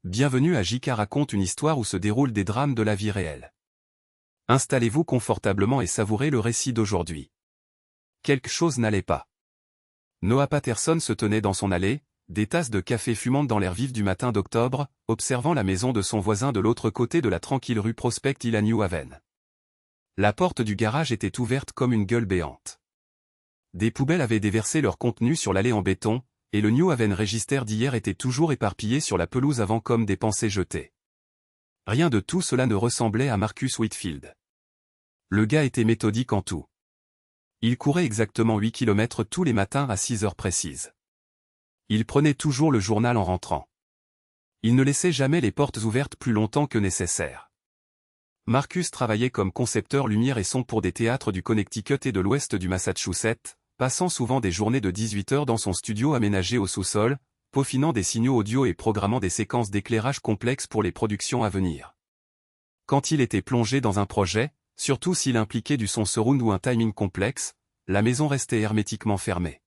Bienvenue à JK raconte une histoire où se déroulent des drames de la vie réelle. Installez-vous confortablement et savourez le récit d'aujourd'hui. Quelque chose n'allait pas. Noah Patterson se tenait dans son allée, des tasses de café fumantes dans l'air vif du matin d'octobre, observant la maison de son voisin de l'autre côté de la tranquille rue Prospect Hill à New Haven. La porte du garage était ouverte comme une gueule béante. Des poubelles avaient déversé leur contenu sur l'allée en béton, et le New Haven Register d'hier était toujours éparpillé sur la pelouse avant comme des pensées jetées. Rien de tout cela ne ressemblait à Marcus Whitfield. Le gars était méthodique en tout. Il courait exactement 8 km tous les matins à 6 heures précises. Il prenait toujours le journal en rentrant. Il ne laissait jamais les portes ouvertes plus longtemps que nécessaire. Marcus travaillait comme concepteur lumière et son pour des théâtres du Connecticut et de l'ouest du Massachusetts, passant souvent des journées de 18 heures dans son studio aménagé au sous-sol, peaufinant des signaux audio et programmant des séquences d'éclairage complexes pour les productions à venir. Quand il était plongé dans un projet, surtout s'il impliquait du son surround ou un timing complexe, la maison restait hermétiquement fermée.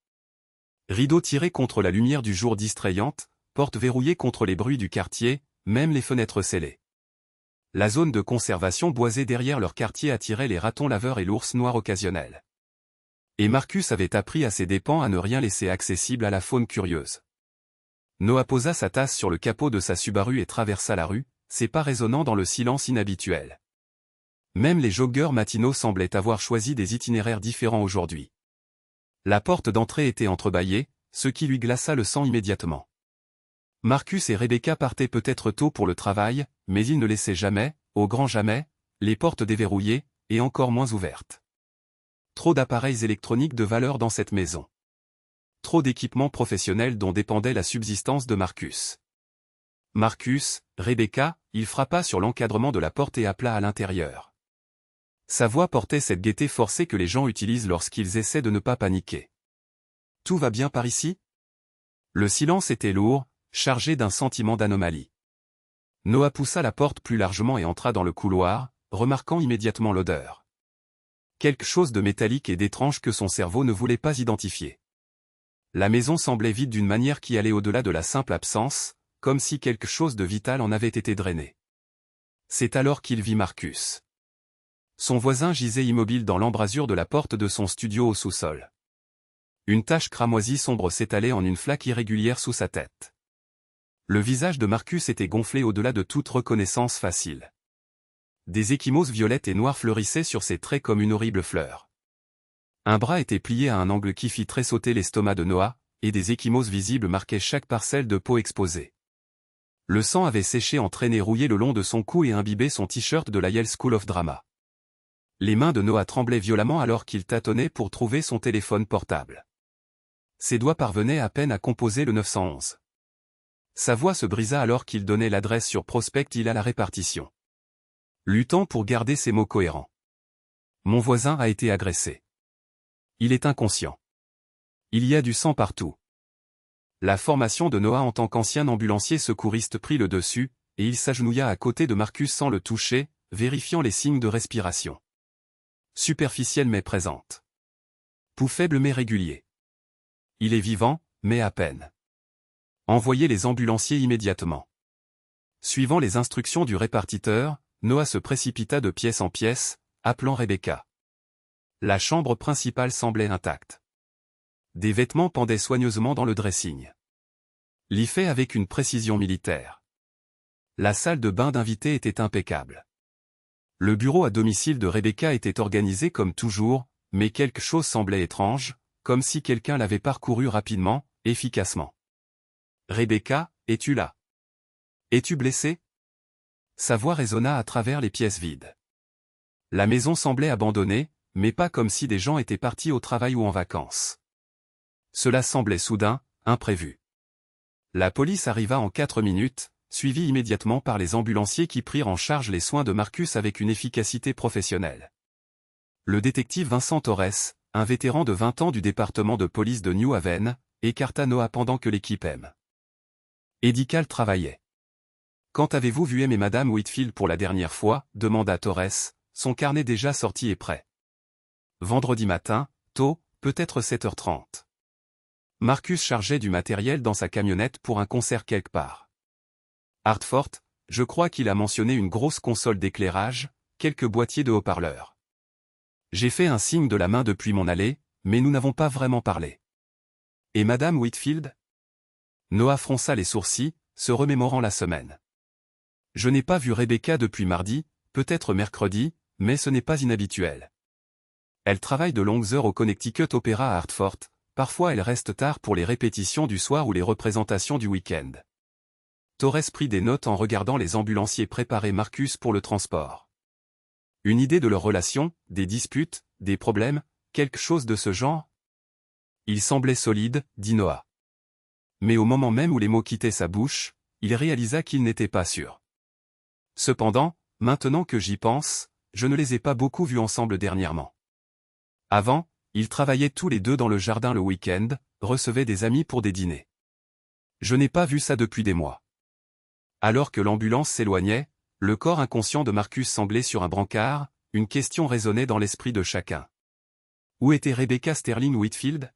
Rideaux tirés contre la lumière du jour distrayante, portes verrouillées contre les bruits du quartier, même les fenêtres scellées. La zone de conservation boisée derrière leur quartier attirait les ratons laveurs et l'ours noir occasionnel. Et Marcus avait appris à ses dépens à ne rien laisser accessible à la faune curieuse. Noah posa sa tasse sur le capot de sa Subaru et traversa la rue, ses pas résonnant dans le silence inhabituel. Même les joggeurs matinaux semblaient avoir choisi des itinéraires différents aujourd'hui. La porte d'entrée était entrebâillée, ce qui lui glaça le sang immédiatement. Marcus et Rebecca partaient peut-être tôt pour le travail, mais ils ne laissaient jamais, au grand jamais, les portes déverrouillées, et encore moins ouvertes. Trop d'appareils électroniques de valeur dans cette maison. Trop d'équipements professionnels dont dépendait la subsistance de Marcus. Marcus, Rebecca, il frappa sur l'encadrement de la porte et appela à l'intérieur. Sa voix portait cette gaieté forcée que les gens utilisent lorsqu'ils essaient de ne pas paniquer. « Tout va bien par ici ?» Le silence était lourd, chargé d'un sentiment d'anomalie. Noah poussa la porte plus largement et entra dans le couloir, remarquant immédiatement l'odeur. Quelque chose de métallique et d'étrange que son cerveau ne voulait pas identifier. La maison semblait vide d'une manière qui allait au-delà de la simple absence, comme si quelque chose de vital en avait été drainé. C'est alors qu'il vit Marcus. Son voisin gisait immobile dans l'embrasure de la porte de son studio au sous-sol. Une tache cramoisie sombre s'étalait en une flaque irrégulière sous sa tête. Le visage de Marcus était gonflé au-delà de toute reconnaissance facile. Des ecchymoses violettes et noires fleurissaient sur ses traits comme une horrible fleur. Un bras était plié à un angle qui fit tressauter l'estomac de Noah, et des ecchymoses visibles marquaient chaque parcelle de peau exposée. Le sang avait séché en traînées rouillées le long de son cou et imbibé son t-shirt de la Yale School of Drama. Les mains de Noah tremblaient violemment alors qu'il tâtonnait pour trouver son téléphone portable. Ses doigts parvenaient à peine à composer le 911. Sa voix se brisa alors qu'il donnait l'adresse sur Prospect Hill à la répartition. Luttant pour garder ses mots cohérents. Mon voisin a été agressé. Il est inconscient. Il y a du sang partout. La formation de Noah en tant qu'ancien ambulancier secouriste prit le dessus, et il s'agenouilla à côté de Marcus sans le toucher, vérifiant les signes de respiration. Superficielle mais présente. Pouls faible mais régulier. Il est vivant, mais à peine. Envoyez les ambulanciers immédiatement. Suivant les instructions du répartiteur, Noah se précipita de pièce en pièce, appelant Rebecca. La chambre principale semblait intacte. Des vêtements pendaient soigneusement dans le dressing. Lit fait avec une précision militaire. La salle de bain d'invités était impeccable. Le bureau à domicile de Rebecca était organisé comme toujours, mais quelque chose semblait étrange, comme si quelqu'un l'avait parcouru rapidement, efficacement. « Rebecca, es-tu là? Es-tu blessée ?» Sa voix résonna à travers les pièces vides. La maison semblait abandonnée, mais pas comme si des gens étaient partis au travail ou en vacances. Cela semblait soudain, imprévu. La police arriva en 4 minutes, suivie immédiatement par les ambulanciers qui prirent en charge les soins de Marcus avec une efficacité professionnelle. Le détective Vincent Torres, un vétéran de 20 ans du département de police de New Haven, écarta Noah pendant que l'équipe médicale travaillait. « Quand avez-vous vu M et Madame Whitfield pour la dernière fois » demanda Torres, son carnet déjà sorti et prêt. « Vendredi matin, tôt, peut-être 7h30. Marcus chargeait du matériel dans sa camionnette pour un concert quelque part. Hartford, je crois qu'il a mentionné une grosse console d'éclairage, quelques boîtiers de haut-parleurs. J'ai fait un signe de la main depuis mon allée, mais nous n'avons pas vraiment parlé. Et Madame Whitfield? Noah fronça les sourcils, se remémorant la semaine. Je n'ai pas vu Rebecca depuis mardi, peut-être mercredi, mais ce n'est pas inhabituel. Elle travaille de longues heures au Connecticut Opera à Hartford, parfois elle reste tard pour les répétitions du soir ou les représentations du week-end. Torres prit des notes en regardant les ambulanciers préparer Marcus pour le transport. Une idée de leur relation, des disputes, des problèmes, quelque chose de ce genre? Il semblait solide, dit Noah. Mais au moment même où les mots quittaient sa bouche, il réalisa qu'il n'était pas sûr. Cependant, maintenant que j'y pense, je ne les ai pas beaucoup vus ensemble dernièrement. Avant, ils travaillaient tous les deux dans le jardin le week-end, recevaient des amis pour des dîners. Je n'ai pas vu ça depuis des mois. Alors que l'ambulance s'éloignait, le corps inconscient de Marcus sanglait sur un brancard, une question résonnait dans l'esprit de chacun. Où était Rebecca Sterling Whitfield?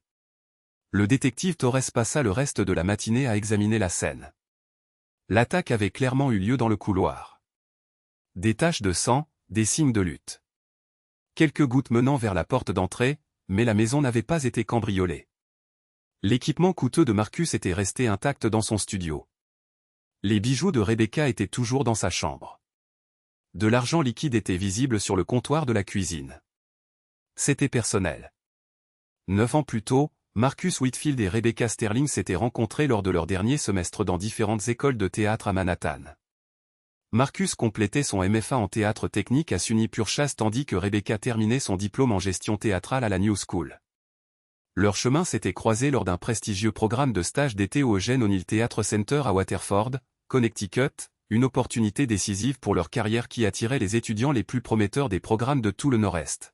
Le détective Torres passa le reste de la matinée à examiner la scène. L'attaque avait clairement eu lieu dans le couloir. Des taches de sang, des signes de lutte. Quelques gouttes menant vers la porte d'entrée, mais la maison n'avait pas été cambriolée. L'équipement coûteux de Marcus était resté intact dans son studio. Les bijoux de Rebecca étaient toujours dans sa chambre. De l'argent liquide était visible sur le comptoir de la cuisine. C'était personnel. 9 ans plus tôt, Marcus Whitfield et Rebecca Sterling s'étaient rencontrés lors de leur dernier semestre dans différentes écoles de théâtre à Manhattan. Marcus complétait son MFA en théâtre technique à SUNY Purchase tandis que Rebecca terminait son diplôme en gestion théâtrale à la New School. Leurs chemins s'étaient croisés lors d'un prestigieux programme de stage d'été au Eugene O'Neill Theatre Center à Waterford, Connecticut, une opportunité décisive pour leur carrière qui attirait les étudiants les plus prometteurs des programmes de tout le Nord-Est.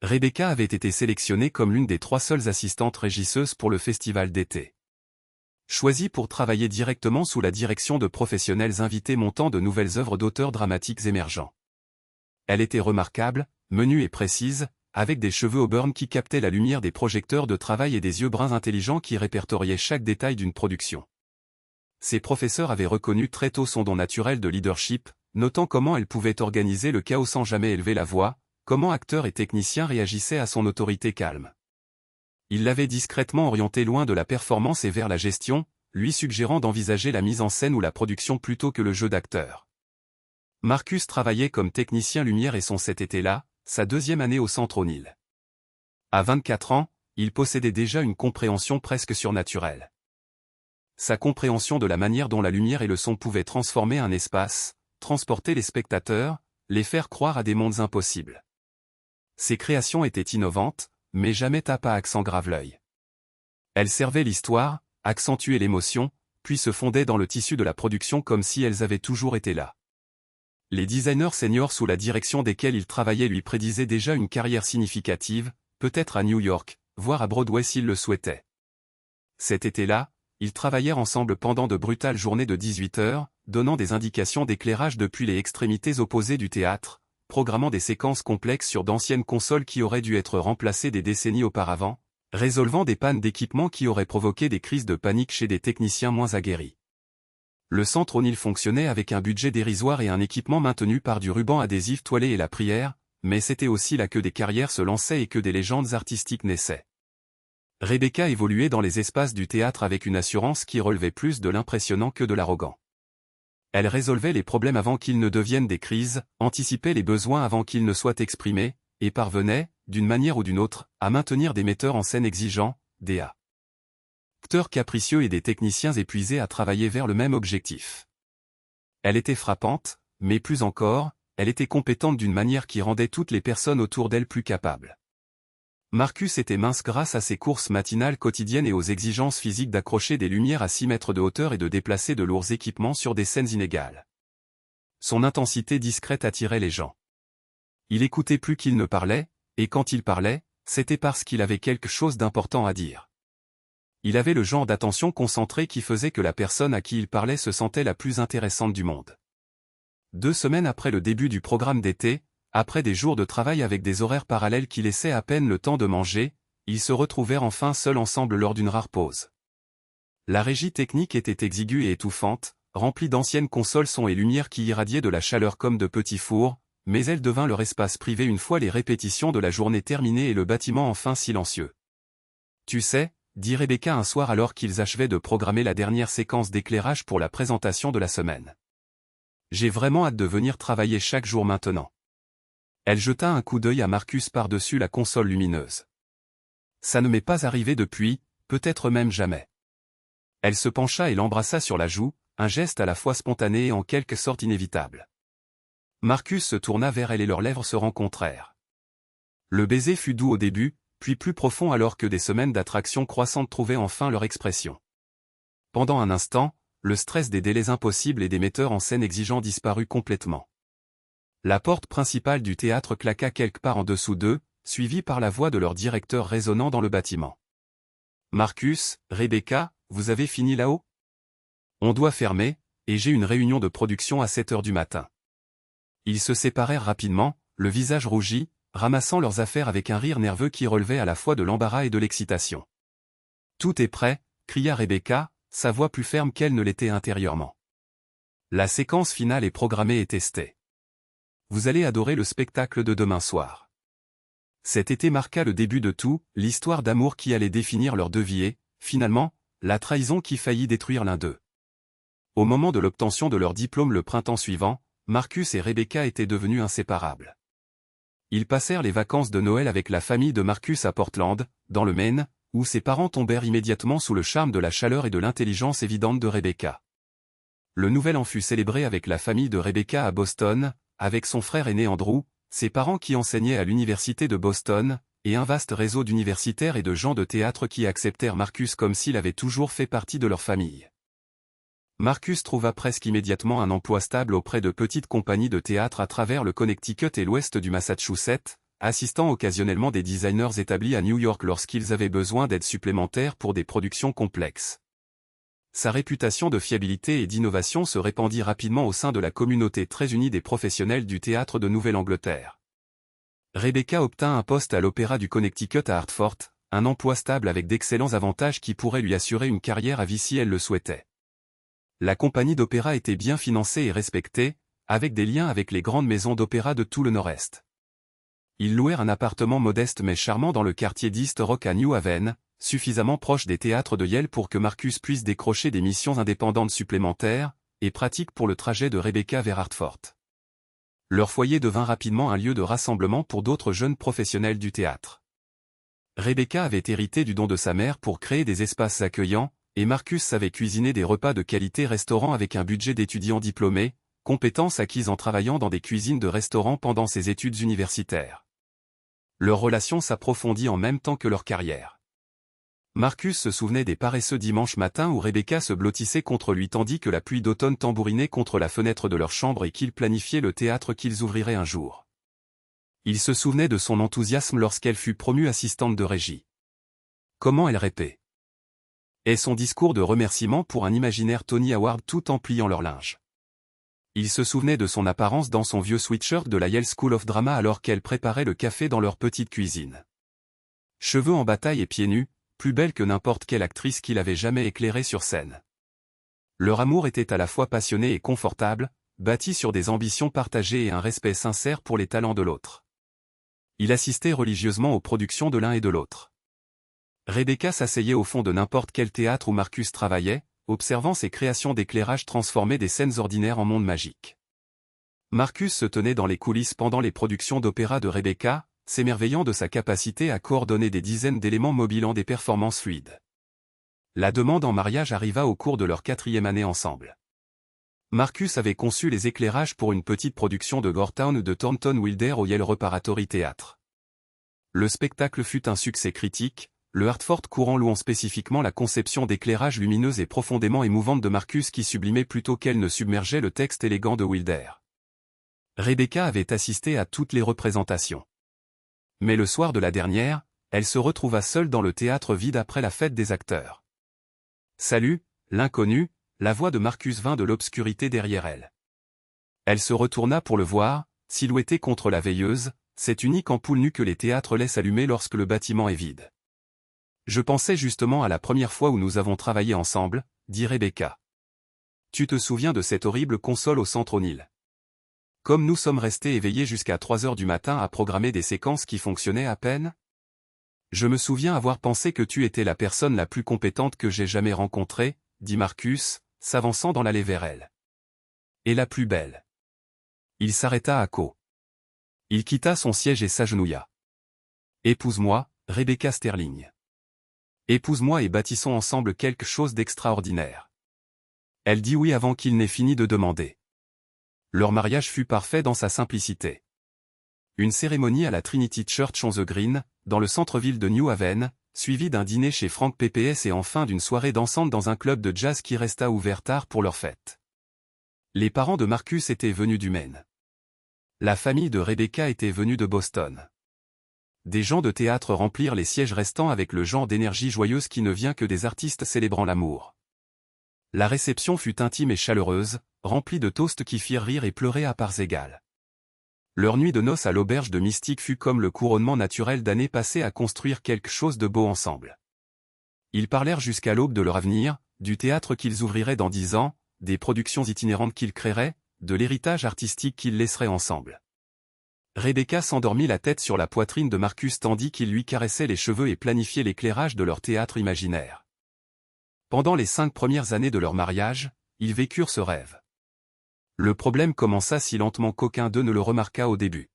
Rebecca avait été sélectionnée comme l'une des 3 seules assistantes régisseuses pour le festival d'été. Choisie pour travailler directement sous la direction de professionnels invités montant de nouvelles œuvres d'auteurs dramatiques émergents. Elle était remarquable, menue et précise, avec des cheveux auburn qui captaient la lumière des projecteurs de travail et des yeux bruns intelligents qui répertoriaient chaque détail d'une production. Ses professeurs avaient reconnu très tôt son don naturel de leadership, notant comment elle pouvait organiser le chaos sans jamais élever la voix, comment acteurs et techniciens réagissaient à son autorité calme. Il l'avait discrètement orienté loin de la performance et vers la gestion, lui suggérant d'envisager la mise en scène ou la production plutôt que le jeu d'acteur. Marcus travaillait comme technicien lumière et son cet été-là, sa 2e année au Centre O'Neill. À 24 ans, il possédait déjà une compréhension presque surnaturelle. Sa compréhension de la manière dont la lumière et le son pouvaient transformer un espace, transporter les spectateurs, les faire croire à des mondes impossibles. Ses créations étaient innovantes, mais jamais tapa accent grave l'œil. Elles servaient l'histoire, accentuaient l'émotion, puis se fondaient dans le tissu de la production comme si elles avaient toujours été là. Les designers seniors sous la direction desquels il travaillait lui prédisaient déjà une carrière significative, peut-être à New York, voire à Broadway s'il le souhaitait. Cet été-là, ils travaillèrent ensemble pendant de brutales journées de 18 heures, donnant des indications d'éclairage depuis les extrémités opposées du théâtre, programmant des séquences complexes sur d'anciennes consoles qui auraient dû être remplacées des décennies auparavant, résolvant des pannes d'équipement qui auraient provoqué des crises de panique chez des techniciens moins aguerris. Le Centre O'Neill fonctionnait avec un budget dérisoire et un équipement maintenu par du ruban adhésif toilé et la prière, mais c'était aussi là que des carrières se lançaient et que des légendes artistiques naissaient. Rebecca évoluait dans les espaces du théâtre avec une assurance qui relevait plus de l'impressionnant que de l'arrogant. Elle résolvait les problèmes avant qu'ils ne deviennent des crises, anticipait les besoins avant qu'ils ne soient exprimés, et parvenait, d'une manière ou d'une autre, à maintenir des metteurs en scène exigeants, des acteurs capricieux et des techniciens épuisés à travailler vers le même objectif. Elle était frappante, mais plus encore, elle était compétente d'une manière qui rendait toutes les personnes autour d'elle plus capables. Marcus était mince grâce à ses courses matinales quotidiennes et aux exigences physiques d'accrocher des lumières à 6 mètres de hauteur et de déplacer de lourds équipements sur des scènes inégales. Son intensité discrète attirait les gens. Il écoutait plus qu'il ne parlait, et quand il parlait, c'était parce qu'il avait quelque chose d'important à dire. Il avait le genre d'attention concentrée qui faisait que la personne à qui il parlait se sentait la plus intéressante du monde. 2 semaines après le début du programme d'été, après des jours de travail avec des horaires parallèles qui laissaient à peine le temps de manger, ils se retrouvèrent enfin seuls ensemble lors d'une rare pause. La régie technique était exiguë et étouffante, remplie d'anciennes consoles son et lumière qui irradiaient de la chaleur comme de petits fours, mais elle devint leur espace privé une fois les répétitions de la journée terminées et le bâtiment enfin silencieux. Tu sais, dit Rebecca un soir alors qu'ils achevaient de programmer la dernière séquence d'éclairage pour la présentation de la semaine. J'ai vraiment hâte de venir travailler chaque jour maintenant. Elle jeta un coup d'œil à Marcus par-dessus la console lumineuse. Ça ne m'est pas arrivé depuis, peut-être même jamais. Elle se pencha et l'embrassa sur la joue, un geste à la fois spontané et en quelque sorte inévitable. Marcus se tourna vers elle et leurs lèvres se rencontrèrent. Le baiser fut doux au début, puis plus profond alors que des semaines d'attraction croissante trouvaient enfin leur expression. Pendant un instant, le stress des délais impossibles et des metteurs en scène exigeants disparut complètement. La porte principale du théâtre claqua quelque part en dessous d'eux, suivie par la voix de leur directeur résonnant dans le bâtiment. « Marcus, Rebecca, vous avez fini là-haut ? On doit fermer, et j'ai une réunion de production à 7 heures du matin. » Ils se séparèrent rapidement, le visage rougi, ramassant leurs affaires avec un rire nerveux qui relevait à la fois de l'embarras et de l'excitation. « Tout est prêt », cria Rebecca, sa voix plus ferme qu'elle ne l'était intérieurement. La séquence finale est programmée et testée. Vous allez adorer le spectacle de demain soir. Cet été marqua le début de tout, l'histoire d'amour qui allait définir leur deux vies et, finalement, la trahison qui faillit détruire l'un d'eux. Au moment de l'obtention de leur diplôme le printemps suivant, Marcus et Rebecca étaient devenus inséparables. Ils passèrent les vacances de Noël avec la famille de Marcus à Portland, dans le Maine, où ses parents tombèrent immédiatement sous le charme de la chaleur et de l'intelligence évidente de Rebecca. Le nouvel an fut célébré avec la famille de Rebecca à Boston, avec son frère aîné Andrew, ses parents qui enseignaient à l'université de Boston, et un vaste réseau d'universitaires et de gens de théâtre qui acceptèrent Marcus comme s'il avait toujours fait partie de leur famille. Marcus trouva presque immédiatement un emploi stable auprès de petites compagnies de théâtre à travers le Connecticut et l'ouest du Massachusetts, assistant occasionnellement des designers établis à New York lorsqu'ils avaient besoin d'aide supplémentaire pour des productions complexes. Sa réputation de fiabilité et d'innovation se répandit rapidement au sein de la communauté très unie des professionnels du théâtre de Nouvelle-Angleterre. Rebecca obtint un poste à l'Opéra du Connecticut à Hartford, un emploi stable avec d'excellents avantages qui pourraient lui assurer une carrière à vie si elle le souhaitait. La compagnie d'opéra était bien financée et respectée, avec des liens avec les grandes maisons d'opéra de tout le Nord-Est. Ils louèrent un appartement modeste mais charmant dans le quartier d'East Rock à New Haven, suffisamment proche des théâtres de Yale pour que Marcus puisse décrocher des missions indépendantes supplémentaires, et pratiques pour le trajet de Rebecca vers Hartford. Leur foyer devint rapidement un lieu de rassemblement pour d'autres jeunes professionnels du théâtre. Rebecca avait hérité du don de sa mère pour créer des espaces accueillants, et Marcus savait cuisiner des repas de qualité restaurant avec un budget d'étudiant diplômé, compétence acquise en travaillant dans des cuisines de restaurants pendant ses études universitaires. Leur relation s'approfondit en même temps que leur carrière. Marcus se souvenait des paresseux dimanches matins où Rebecca se blottissait contre lui tandis que la pluie d'automne tambourinait contre la fenêtre de leur chambre et qu'ils planifiaient le théâtre qu'ils ouvriraient un jour. Il se souvenait de son enthousiasme lorsqu'elle fut promue assistante de régie. Comment elle répait. Et son discours de remerciement pour un imaginaire Tony Award tout en pliant leur linge. Il se souvenait de son apparence dans son vieux sweatshirt de la Yale School of Drama alors qu'elle préparait le café dans leur petite cuisine. Cheveux en bataille et pieds nus, plus belle que n'importe quelle actrice qu'il avait jamais éclairée sur scène. Leur amour était à la fois passionné et confortable, bâti sur des ambitions partagées et un respect sincère pour les talents de l'autre. Il assistait religieusement aux productions de l'un et de l'autre. Rebecca s'asseyait au fond de n'importe quel théâtre où Marcus travaillait, observant ses créations d'éclairage transformer des scènes ordinaires en mondes magiques. Marcus se tenait dans les coulisses pendant les productions d'opéra de Rebecca, s'émerveillant de sa capacité à coordonner des dizaines d'éléments mobilant des performances fluides. La demande en mariage arriva au cours de leur 4e année ensemble. Marcus avait conçu les éclairages pour une petite production de Goretown de Thornton Wilder au Yale Repertory Theatre. Le spectacle fut un succès critique, le Hartford Courant louant spécifiquement la conception d'éclairage lumineuse et profondément émouvante de Marcus qui sublimait plutôt qu'elle ne submergeait le texte élégant de Wilder. Rebecca avait assisté à toutes les représentations. Mais le soir de la dernière, elle se retrouva seule dans le théâtre vide après la fête des acteurs. « Salut, l'inconnu », la voix de Marcus vint de l'obscurité derrière elle. Elle se retourna pour le voir, silhouetté contre la veilleuse, cette unique ampoule nue que les théâtres laissent allumer lorsque le bâtiment est vide. « Je pensais justement à la première fois où nous avons travaillé ensemble », dit Rebecca. Tu te souviens de cette horrible console au centre O'Neill? Comme nous sommes restés éveillés jusqu'à 3 heures du matin à programmer des séquences qui fonctionnaient à peine? Je me souviens avoir pensé que tu étais la personne la plus compétente que j'ai jamais rencontrée, dit Marcus, s'avançant dans l'allée vers elle. Et la plus belle. Il s'arrêta à Co. Il quitta son siège et s'agenouilla. Épouse-moi, Rebecca Sterling. Épouse-moi et bâtissons ensemble quelque chose d'extraordinaire. Elle dit oui avant qu'il n'ait fini de demander. Leur mariage fut parfait dans sa simplicité. Une cérémonie à la Trinity Church on the Green, dans le centre-ville de New Haven, suivie d'un dîner chez Frank PPS et enfin d'une soirée dansante dans un club de jazz qui resta ouvert tard pour leur fête. Les parents de Marcus étaient venus du Maine. La famille de Rebecca était venue de Boston. Des gens de théâtre remplirent les sièges restants avec le genre d'énergie joyeuse qui ne vient que des artistes célébrant l'amour. La réception fut intime et chaleureuse, remplie de toasts qui firent rire et pleurer à parts égales. Leur nuit de noces à l'auberge de Mystique fut comme le couronnement naturel d'années passées à construire quelque chose de beau ensemble. Ils parlèrent jusqu'à l'aube de leur avenir, du théâtre qu'ils ouvriraient dans 10 ans, des productions itinérantes qu'ils créeraient, de l'héritage artistique qu'ils laisseraient ensemble. Rebecca s'endormit la tête sur la poitrine de Marcus tandis qu'il lui caressait les cheveux et planifiait l'éclairage de leur théâtre imaginaire. Pendant les 5 premières années de leur mariage, ils vécurent ce rêve. Le problème commença si lentement qu'aucun d'eux ne le remarqua au début.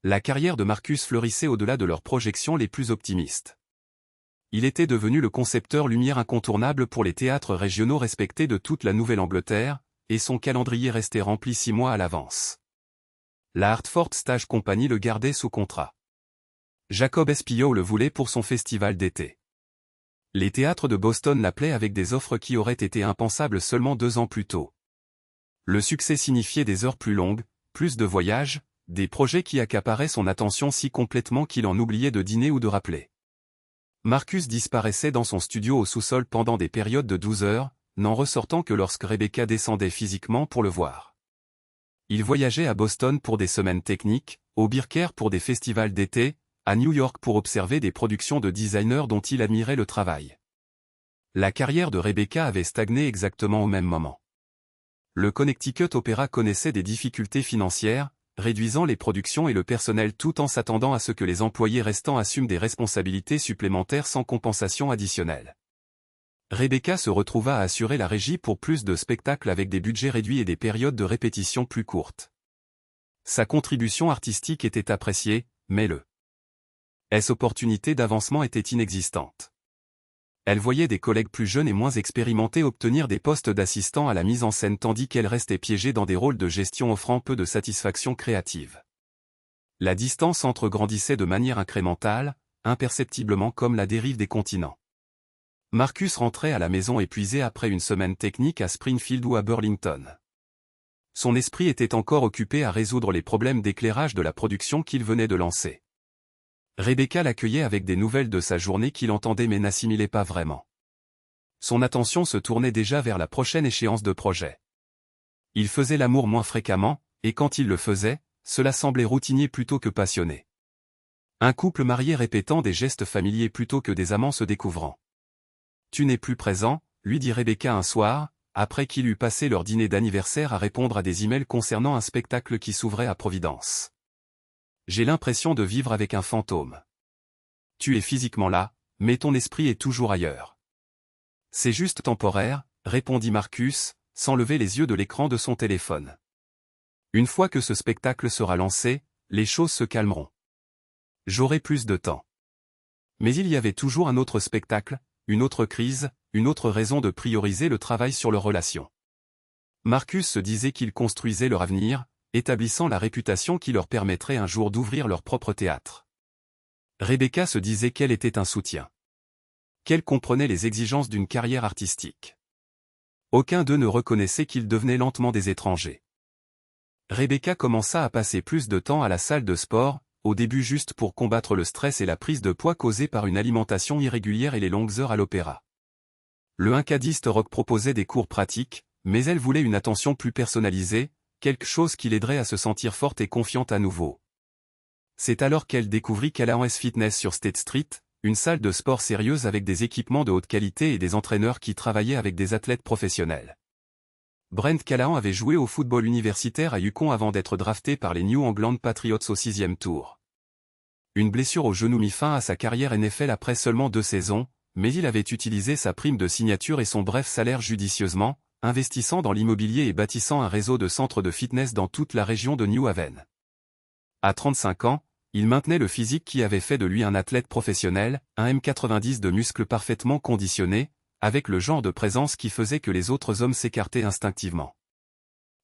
La carrière de Marcus fleurissait au-delà de leurs projections les plus optimistes. Il était devenu le concepteur lumière incontournable pour les théâtres régionaux respectés de toute la Nouvelle-Angleterre, et son calendrier restait rempli 6 mois à l'avance. La Hartford Stage Company le gardait sous contrat. Jacob Espillot le voulait pour son festival d'été. Les théâtres de Boston l'appelaient avec des offres qui auraient été impensables seulement 2 ans plus tôt. Le succès signifiait des heures plus longues, plus de voyages, des projets qui accaparaient son attention si complètement qu'il en oubliait de dîner ou de rappeler. Marcus disparaissait dans son studio au sous-sol pendant des périodes de 12 heures, n'en ressortant que lorsque Rebecca descendait physiquement pour le voir. Il voyageait à Boston pour des semaines techniques, au Birker pour des festivals d'été, à New York pour observer des productions de designers dont il admirait le travail. La carrière de Rebecca avait stagné exactement au même moment. Le Connecticut Opera connaissait des difficultés financières, réduisant les productions et le personnel tout en s'attendant à ce que les employés restants assument des responsabilités supplémentaires sans compensation additionnelle. Rebecca se retrouva à assurer la régie pour plus de spectacles avec des budgets réduits et des périodes de répétition plus courtes. Sa contribution artistique était appréciée, mais les opportunités d'avancement étaient inexistantes. Elle voyait des collègues plus jeunes et moins expérimentés obtenir des postes d'assistant à la mise en scène tandis qu'elle restait piégée dans des rôles de gestion offrant peu de satisfaction créative. La distance entre grandissait de manière incrémentale, imperceptiblement comme la dérive des continents. Marcus rentrait à la maison épuisé après une semaine technique à Springfield ou à Burlington. Son esprit était encore occupé à résoudre les problèmes d'éclairage de la production qu'il venait de lancer. Rebecca l'accueillait avec des nouvelles de sa journée qu'il entendait mais n'assimilait pas vraiment. Son attention se tournait déjà vers la prochaine échéance de projet. Il faisait l'amour moins fréquemment, et quand il le faisait, cela semblait routinier plutôt que passionné. Un couple marié répétant des gestes familiers plutôt que des amants se découvrant. « Tu n'es plus présent », lui dit Rebecca un soir, après qu'il eut passé leur dîner d'anniversaire à répondre à des emails concernant un spectacle qui s'ouvrait à Providence. « J'ai l'impression de vivre avec un fantôme. Tu es physiquement là, mais ton esprit est toujours ailleurs. » « C'est juste temporaire », répondit Marcus, sans lever les yeux de l'écran de son téléphone. « Une fois que ce spectacle sera lancé, les choses se calmeront. J'aurai plus de temps. » Mais il y avait toujours un autre spectacle, une autre crise, une autre raison de prioriser le travail sur leurs relations. Marcus se disait qu'ils construisaient leur avenir, établissant la réputation qui leur permettrait un jour d'ouvrir leur propre théâtre. Rebecca se disait qu'elle était un soutien. Qu'elle comprenait les exigences d'une carrière artistique. Aucun d'eux ne reconnaissait qu'ils devenaient lentement des étrangers. Rebecca commença à passer plus de temps à la salle de sport, au début juste pour combattre le stress et la prise de poids causée par une alimentation irrégulière et les longues heures à l'opéra. Le incadiste rock proposait des cours pratiques, mais elle voulait une attention plus personnalisée, quelque chose qui l'aiderait à se sentir forte et confiante à nouveau. C'est alors qu'elle découvrit Callahan's Fitness sur State Street, une salle de sport sérieuse avec des équipements de haute qualité et des entraîneurs qui travaillaient avec des athlètes professionnels. Brent Callahan avait joué au football universitaire à Yukon avant d'être drafté par les New England Patriots au 6e tour. Une blessure au genou mit fin à sa carrière NFL après seulement 2 saisons, mais il avait utilisé sa prime de signature et son bref salaire judicieusement, investissant dans l'immobilier et bâtissant un réseau de centres de fitness dans toute la région de New Haven. À 35 ans, il maintenait le physique qui avait fait de lui un athlète professionnel, un M90 de muscles parfaitement conditionnés, avec le genre de présence qui faisait que les autres hommes s'écartaient instinctivement.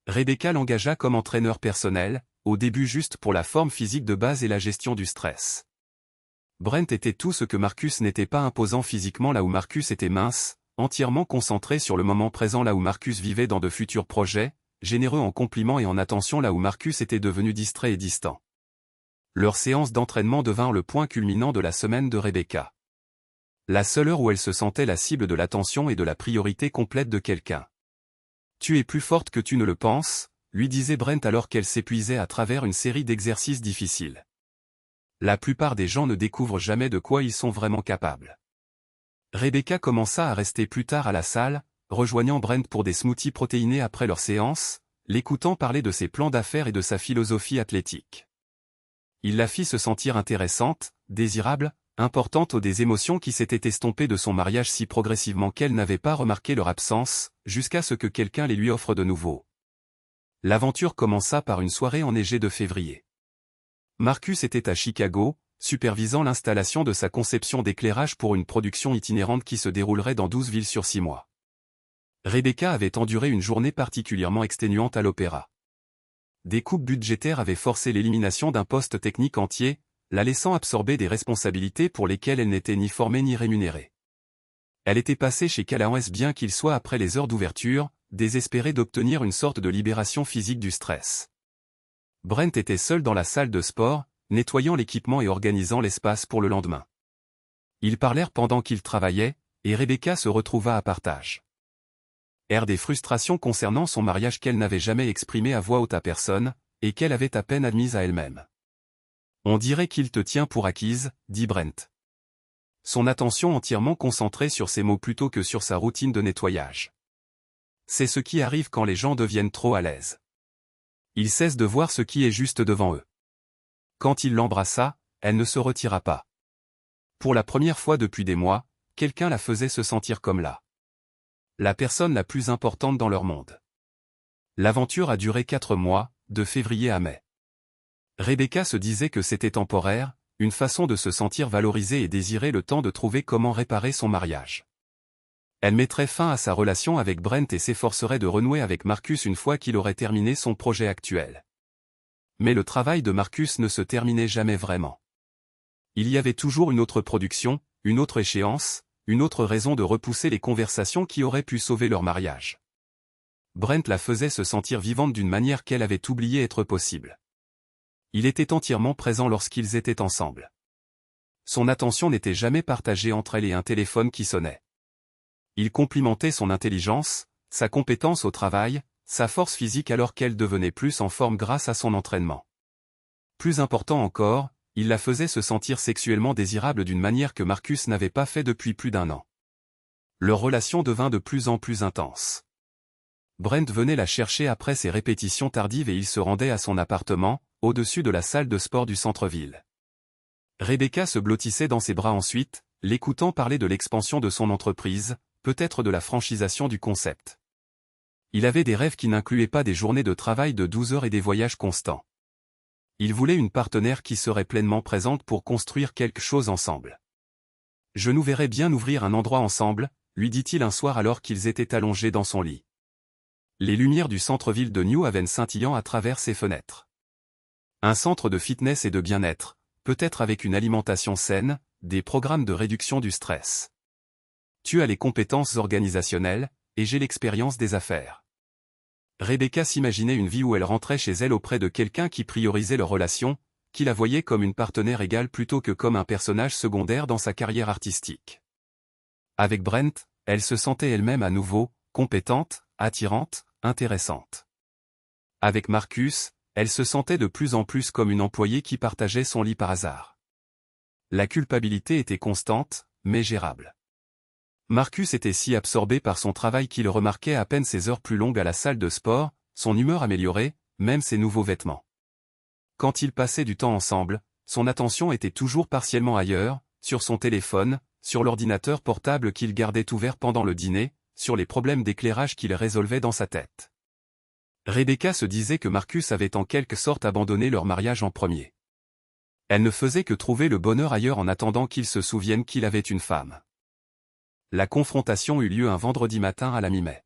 Rebecca l'engagea comme entraîneur personnel, au début juste pour la forme physique de base et la gestion du stress. Brent était tout ce que Marcus n'était pas, imposant physiquement là où Marcus était mince, entièrement concentré sur le moment présent là où Marcus vivait dans de futurs projets, généreux en compliments et en attention là où Marcus était devenu distrait et distant. Leur séance d'entraînement devint le point culminant de la semaine de Rebecca. La seule heure où elle se sentait la cible de l'attention et de la priorité complète de quelqu'un. « Tu es plus forte que tu ne le penses », lui disait Brent alors qu'elle s'épuisait à travers une série d'exercices difficiles. La plupart des gens ne découvrent jamais de quoi ils sont vraiment capables. Rebecca commença à rester plus tard à la salle, rejoignant Brent pour des smoothies protéinés après leur séance, l'écoutant parler de ses plans d'affaires et de sa philosophie athlétique. Il la fit se sentir intéressante, désirable, importante aux des émotions qui s'étaient estompées de son mariage si progressivement qu'elle n'avait pas remarqué leur absence, jusqu'à ce que quelqu'un les lui offre de nouveau. L'aventure commença par une soirée enneigée de février. Marcus était à Chicago, supervisant l'installation de sa conception d'éclairage pour une production itinérante qui se déroulerait dans 12 villes sur 6 mois. Rebecca avait enduré une journée particulièrement exténuante à l'opéra. Des coupes budgétaires avaient forcé l'élimination d'un poste technique entier, la laissant absorber des responsabilités pour lesquelles elle n'était ni formée ni rémunérée. Elle était passée chez Callahan bien qu'il soit après les heures d'ouverture, désespérée d'obtenir une sorte de libération physique du stress. Brent était seul dans la salle de sport, nettoyant l'équipement et organisant l'espace pour le lendemain. Ils parlèrent pendant qu'ils travaillaient, et Rebecca se retrouva à partage. Des frustrations concernant son mariage qu'elle n'avait jamais exprimées à voix haute à personne, et qu'elle avait à peine admises à elle-même. « On dirait qu'il te tient pour acquise, » dit Brent. Son attention entièrement concentrée sur ses mots plutôt que sur sa routine de nettoyage. C'est ce qui arrive quand les gens deviennent trop à l'aise. Ils cessent de voir ce qui est juste devant eux. Quand il l'embrassa, elle ne se retira pas. Pour la première fois depuis des mois, quelqu'un la faisait se sentir comme la personne la plus importante dans leur monde. L'aventure a duré 4 mois, de février à mai. Rebecca se disait que c'était temporaire, une façon de se sentir valorisée et désirer le temps de trouver comment réparer son mariage. Elle mettrait fin à sa relation avec Brent et s'efforcerait de renouer avec Marcus une fois qu'il aurait terminé son projet actuel. Mais le travail de Marcus ne se terminait jamais vraiment. Il y avait toujours une autre production, une autre échéance, une autre raison de repousser les conversations qui auraient pu sauver leur mariage. Brent la faisait se sentir vivante d'une manière qu'elle avait oublié être possible. Il était entièrement présent lorsqu'ils étaient ensemble. Son attention n'était jamais partagée entre elle et un téléphone qui sonnait. Il complimentait son intelligence, sa compétence au travail, sa force physique alors qu'elle devenait plus en forme grâce à son entraînement. Plus important encore, il la faisait se sentir sexuellement désirable d'une manière que Marcus n'avait pas fait depuis plus d'1 an. Leur relation devint de plus en plus intense. Brent venait la chercher après ses répétitions tardives et il se rendait à son appartement, au-dessus de la salle de sport du centre-ville. Rebecca se blottissait dans ses bras ensuite, l'écoutant parler de l'expansion de son entreprise, peut-être de la franchisation du concept. Il avait des rêves qui n'incluaient pas des journées de travail de 12 heures et des voyages constants. Il voulait une partenaire qui serait pleinement présente pour construire quelque chose ensemble. « Je nous verrais bien ouvrir un endroit ensemble », lui dit-il un soir alors qu'ils étaient allongés dans son lit. Les lumières du centre-ville de New Haven scintillant à travers ses fenêtres. Un centre de fitness et de bien-être, peut-être avec une alimentation saine, des programmes de réduction du stress. Tu as les compétences organisationnelles, et j'ai l'expérience des affaires. Rebecca s'imaginait une vie où elle rentrait chez elle auprès de quelqu'un qui priorisait leur relation, qui la voyait comme une partenaire égale plutôt que comme un personnage secondaire dans sa carrière artistique. Avec Brent, elle se sentait elle-même à nouveau, compétente, attirante, intéressante. Avec Marcus, elle se sentait de plus en plus comme une employée qui partageait son lit par hasard. La culpabilité était constante, mais gérable. Marcus était si absorbé par son travail qu'il remarquait à peine ses heures plus longues à la salle de sport, son humeur améliorée, même ses nouveaux vêtements. Quand ils passaient du temps ensemble, son attention était toujours partiellement ailleurs, sur son téléphone, sur l'ordinateur portable qu'il gardait ouvert pendant le dîner, sur les problèmes d'éclairage qu'il résolvait dans sa tête. Rebecca se disait que Marcus avait en quelque sorte abandonné leur mariage en premier. Elle ne faisait que trouver le bonheur ailleurs en attendant qu'il se souvienne qu'il avait une femme. La confrontation eut lieu un vendredi matin à la mi-mai.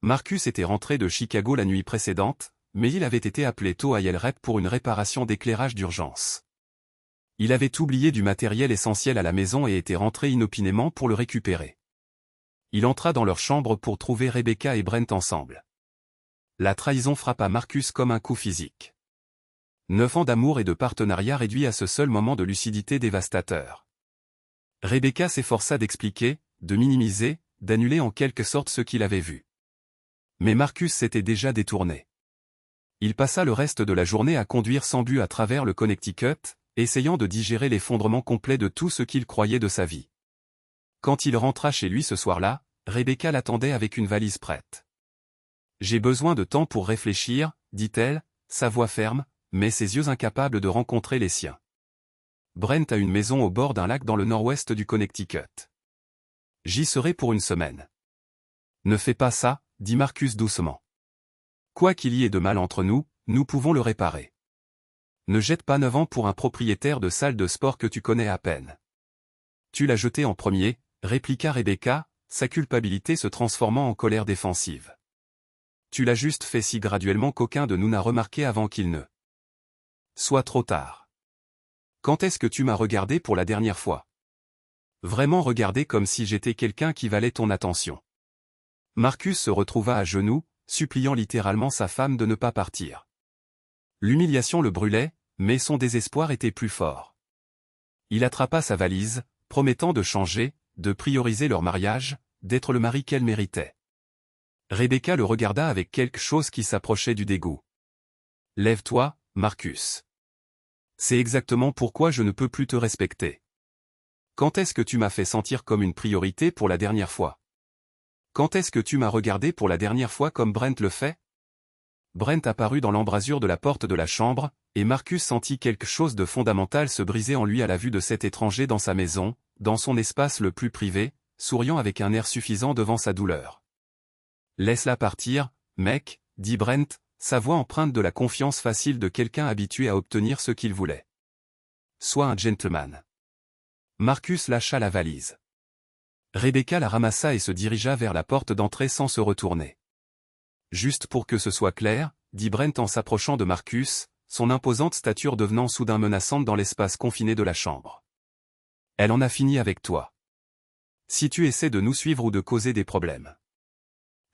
Marcus était rentré de Chicago la nuit précédente, mais il avait été appelé tôt à Yelrep pour une réparation d'éclairage d'urgence. Il avait oublié du matériel essentiel à la maison et était rentré inopinément pour le récupérer. Il entra dans leur chambre pour trouver Rebecca et Brent ensemble. La trahison frappa Marcus comme un coup physique. 9 ans d'amour et de partenariat réduits à ce seul moment de lucidité dévastateur. Rebecca s'efforça d'expliquer, de minimiser, d'annuler en quelque sorte ce qu'il avait vu. Mais Marcus s'était déjà détourné. Il passa le reste de la journée à conduire sans but à travers le Connecticut, essayant de digérer l'effondrement complet de tout ce qu'il croyait de sa vie. Quand il rentra chez lui ce soir-là, Rebecca l'attendait avec une valise prête. « J'ai besoin de temps pour réfléchir, dit-elle, sa voix ferme, mais ses yeux incapables de rencontrer les siens. Brent a une maison au bord d'un lac dans le nord-ouest du Connecticut. J'y serai pour une semaine. Ne fais pas ça, dit Marcus doucement. Quoi qu'il y ait de mal entre nous, nous pouvons le réparer. Ne jette pas 9 ans pour un propriétaire de salle de sport que tu connais à peine. Tu l'as jeté en premier, répliqua Rebecca, sa culpabilité se transformant en colère défensive. Tu l'as juste fait si graduellement qu'aucun de nous n'a remarqué avant qu'il ne soit trop tard. Quand est-ce que tu m'as regardé pour la dernière fois? Vraiment regardé comme si j'étais quelqu'un qui valait ton attention. Marcus se retrouva à genoux, suppliant littéralement sa femme de ne pas partir. L'humiliation le brûlait, mais son désespoir était plus fort. Il attrapa sa valise, promettant de changer, de prioriser leur mariage, d'être le mari qu'elle méritait. Rebecca le regarda avec quelque chose qui s'approchait du dégoût. « Lève-toi, Marcus. C'est exactement pourquoi je ne peux plus te respecter. Quand est-ce que tu m'as fait sentir comme une priorité pour la dernière fois? Quand est-ce que tu m'as regardé pour la dernière fois comme Brent le fait? » Brent apparut dans l'embrasure de la porte de la chambre, et Marcus sentit quelque chose de fondamental se briser en lui à la vue de cet étranger dans sa maison, dans son espace le plus privé, souriant avec un air suffisant devant sa douleur. « Laisse-la partir, mec, dit Brent, sa voix empreinte de la confiance facile de quelqu'un habitué à obtenir ce qu'il voulait. Sois un gentleman. Marcus lâcha la valise. Rebecca la ramassa et se dirigea vers la porte d'entrée sans se retourner. Juste pour que ce soit clair, dit Brent en s'approchant de Marcus, son imposante stature devenant soudain menaçante dans l'espace confiné de la chambre. Elle en a fini avec toi. Si tu essaies de nous suivre ou de causer des problèmes.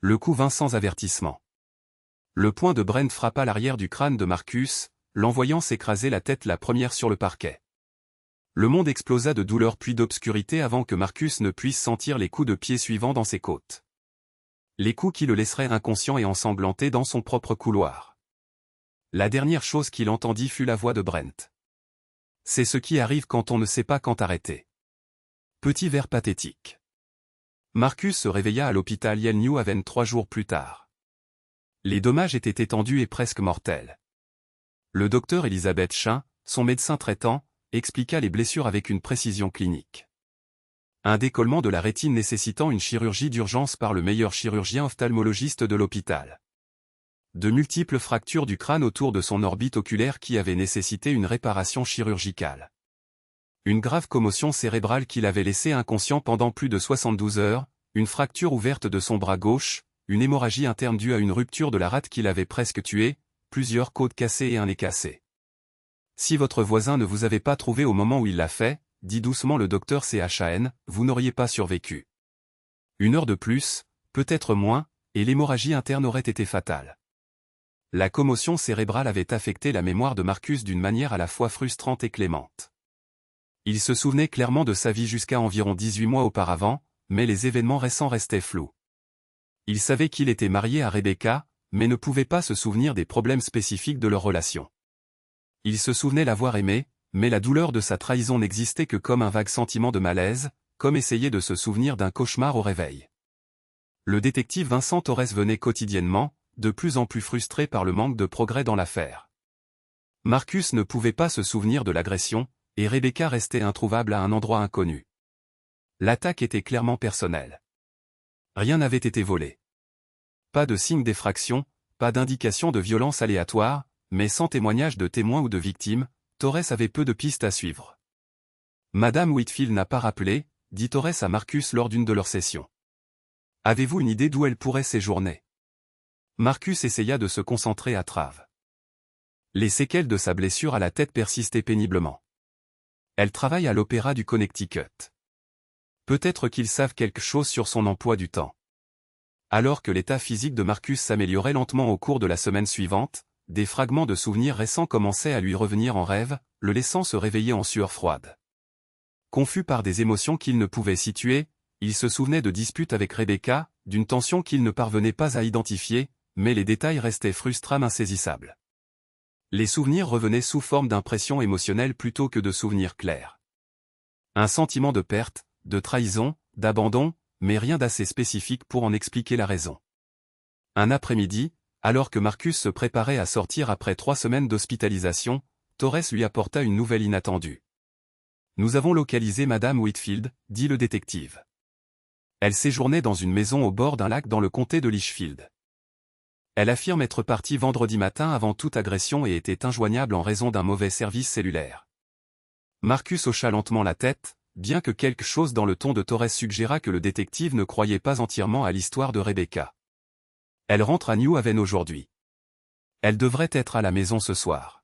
Le coup vint sans avertissement. Le poing de Brent frappa l'arrière du crâne de Marcus, l'envoyant s'écraser la tête la première sur le parquet. Le monde explosa de douleur puis d'obscurité avant que Marcus ne puisse sentir les coups de pied suivants dans ses côtes. Les coups qui le laisseraient inconscient et ensanglanté dans son propre couloir. La dernière chose qu'il entendit fut la voix de Brent. C'est ce qui arrive quand on ne sait pas quand arrêter. Petit vers pathétique. Marcus se réveilla à l'hôpital Yale New Haven 3 jours plus tard. Les dommages étaient étendus et presque mortels. Le docteur Elizabeth Chin, son médecin traitant, expliqua les blessures avec une précision clinique. Un décollement de la rétine nécessitant une chirurgie d'urgence par le meilleur chirurgien ophtalmologiste de l'hôpital. De multiples fractures du crâne autour de son orbite oculaire qui avaient nécessité une réparation chirurgicale. Une grave commotion cérébrale qui l'avait laissé inconscient pendant plus de 72 heures, une fracture ouverte de son bras gauche, une hémorragie interne due à une rupture de la rate qui l'avait presque tué, plusieurs côtes cassées et un nez cassé. Si votre voisin ne vous avait pas trouvé au moment où il l'a fait, dit doucement le docteur Chan, vous n'auriez pas survécu. 1 heure de plus, peut-être moins, et l'hémorragie interne aurait été fatale. La commotion cérébrale avait affecté la mémoire de Marcus d'une manière à la fois frustrante et clémente. Il se souvenait clairement de sa vie jusqu'à environ 18 mois auparavant, mais les événements récents restaient flous. Il savait qu'il était marié à Rebecca, mais ne pouvait pas se souvenir des problèmes spécifiques de leur relation. Il se souvenait l'avoir aimée, mais la douleur de sa trahison n'existait que comme un vague sentiment de malaise, comme essayer de se souvenir d'un cauchemar au réveil. Le détective Vincent Torres venait quotidiennement, de plus en plus frustré par le manque de progrès dans l'affaire. Marcus ne pouvait pas se souvenir de l'agression, et Rebecca restait introuvable à un endroit inconnu. L'attaque était clairement personnelle. Rien n'avait été volé. Pas de signe d'effraction, pas d'indication de violence aléatoire, mais sans témoignage de témoins ou de victimes, Torres avait peu de pistes à suivre. Madame Whitfield n'a pas rappelé, dit Torres à Marcus lors d'une de leurs sessions. Avez-vous une idée d'où elle pourrait séjourner? Marcus essaya de se concentrer à Trave. Les séquelles de sa blessure à la tête persistaient péniblement. Elle travaille à l'Opéra du Connecticut. Peut-être qu'ils savent quelque chose sur son emploi du temps. Alors que l'état physique de Marcus s'améliorait lentement au cours de la semaine suivante, des fragments de souvenirs récents commençaient à lui revenir en rêve, le laissant se réveiller en sueur froide. Confus par des émotions qu'il ne pouvait situer, il se souvenait de disputes avec Rebecca, d'une tension qu'il ne parvenait pas à identifier, mais les détails restaient frustrants insaisissables. Les souvenirs revenaient sous forme d'impressions émotionnelles plutôt que de souvenirs clairs. Un sentiment de perte, de trahison, d'abandon, mais rien d'assez spécifique pour en expliquer la raison. Un après-midi, alors que Marcus se préparait à sortir après 3 semaines d'hospitalisation, Torres lui apporta une nouvelle inattendue. « Nous avons localisé Madame Whitfield, dit le détective. Elle séjournait dans une maison au bord d'un lac dans le comté de Litchfield. Elle affirme être partie vendredi matin avant toute agression et était injoignable en raison d'un mauvais service cellulaire. » Marcus hocha lentement la tête, bien que quelque chose dans le ton de Torres suggéra que le détective ne croyait pas entièrement à l'histoire de Rebecca. Elle rentre à New Haven aujourd'hui. Elle devrait être à la maison ce soir.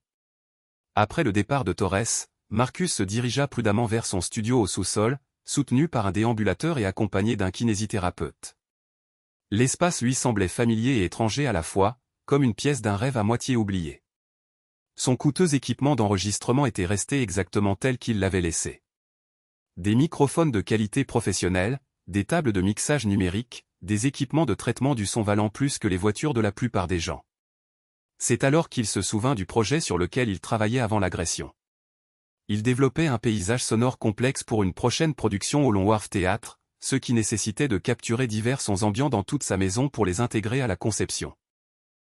Après le départ de Torres, Marcus se dirigea prudemment vers son studio au sous-sol, soutenu par un déambulateur et accompagné d'un kinésithérapeute. L'espace lui semblait familier et étranger à la fois, comme une pièce d'un rêve à moitié oublié. Son coûteux équipement d'enregistrement était resté exactement tel qu'il l'avait laissé. Des microphones de qualité professionnelle, des tables de mixage numérique, des équipements de traitement du son valant plus que les voitures de la plupart des gens. C'est alors qu'il se souvint du projet sur lequel il travaillait avant l'agression. Il développait un paysage sonore complexe pour une prochaine production au Long Wharf Theatre, ce qui nécessitait de capturer divers sons ambiants dans toute sa maison pour les intégrer à la conception.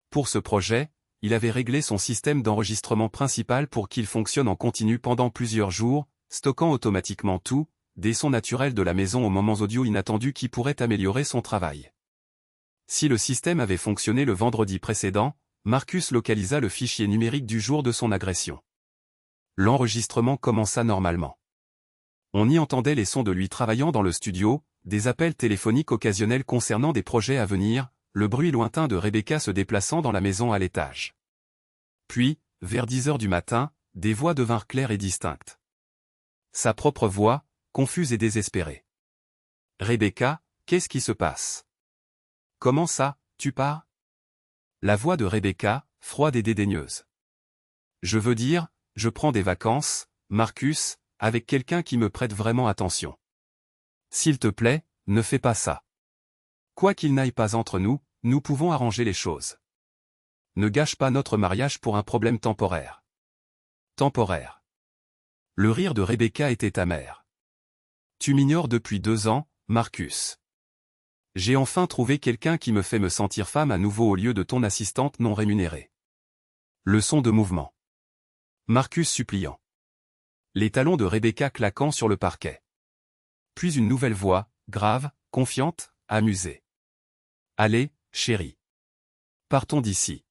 Pour ce projet, il avait réglé son système d'enregistrement principal pour qu'il fonctionne en continu pendant plusieurs jours, stockant automatiquement tout, des sons naturels de la maison aux moments audio inattendus qui pourraient améliorer son travail. Si le système avait fonctionné le vendredi précédent, Marcus localisa le fichier numérique du jour de son agression. L'enregistrement commença normalement. On y entendait les sons de lui travaillant dans le studio, des appels téléphoniques occasionnels concernant des projets à venir, le bruit lointain de Rebecca se déplaçant dans la maison à l'étage. Puis, vers 10 heures du matin, des voix devinrent claires et distinctes. Sa propre voix, confuse et désespérée. « Rebecca, qu'est-ce qui se passe? Comment ça, tu pars ?» La voix de Rebecca, froide et dédaigneuse. « Je veux dire, je prends des vacances, Marcus, avec quelqu'un qui me prête vraiment attention. S'il te plaît, ne fais pas ça. Quoi qu'il n'aille pas entre nous, nous pouvons arranger les choses. Ne gâche pas notre mariage pour un problème temporaire. » Temporaire. Le rire de Rebecca était amer. « Tu m'ignores depuis 2 ans, Marcus. J'ai enfin trouvé quelqu'un qui me fait me sentir femme à nouveau au lieu de ton assistante non rémunérée. » Leçon de mouvement. Marcus suppliant. Les talons de Rebecca claquant sur le parquet. Puis une nouvelle voix, grave, confiante, amusée. « Allez, chérie. Partons d'ici.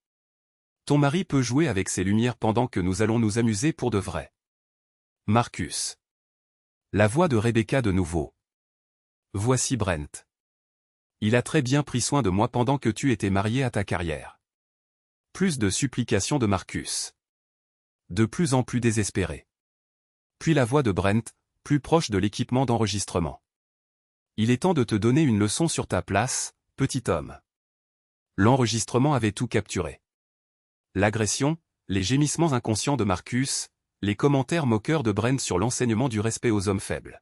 Ton mari peut jouer avec ses lumières pendant que nous allons nous amuser pour de vrai. » Marcus. La voix de Rebecca de nouveau. « Voici Brent. Il a très bien pris soin de moi pendant que tu étais marié à ta carrière. » Plus de supplications de Marcus. De plus en plus désespéré. Puis la voix de Brent, plus proche de l'équipement d'enregistrement. « Il est temps de te donner une leçon sur ta place, petit homme. » L'enregistrement avait tout capturé. L'agression, les gémissements inconscients de Marcus, les commentaires moqueurs de Brent sur l'enseignement du respect aux hommes faibles.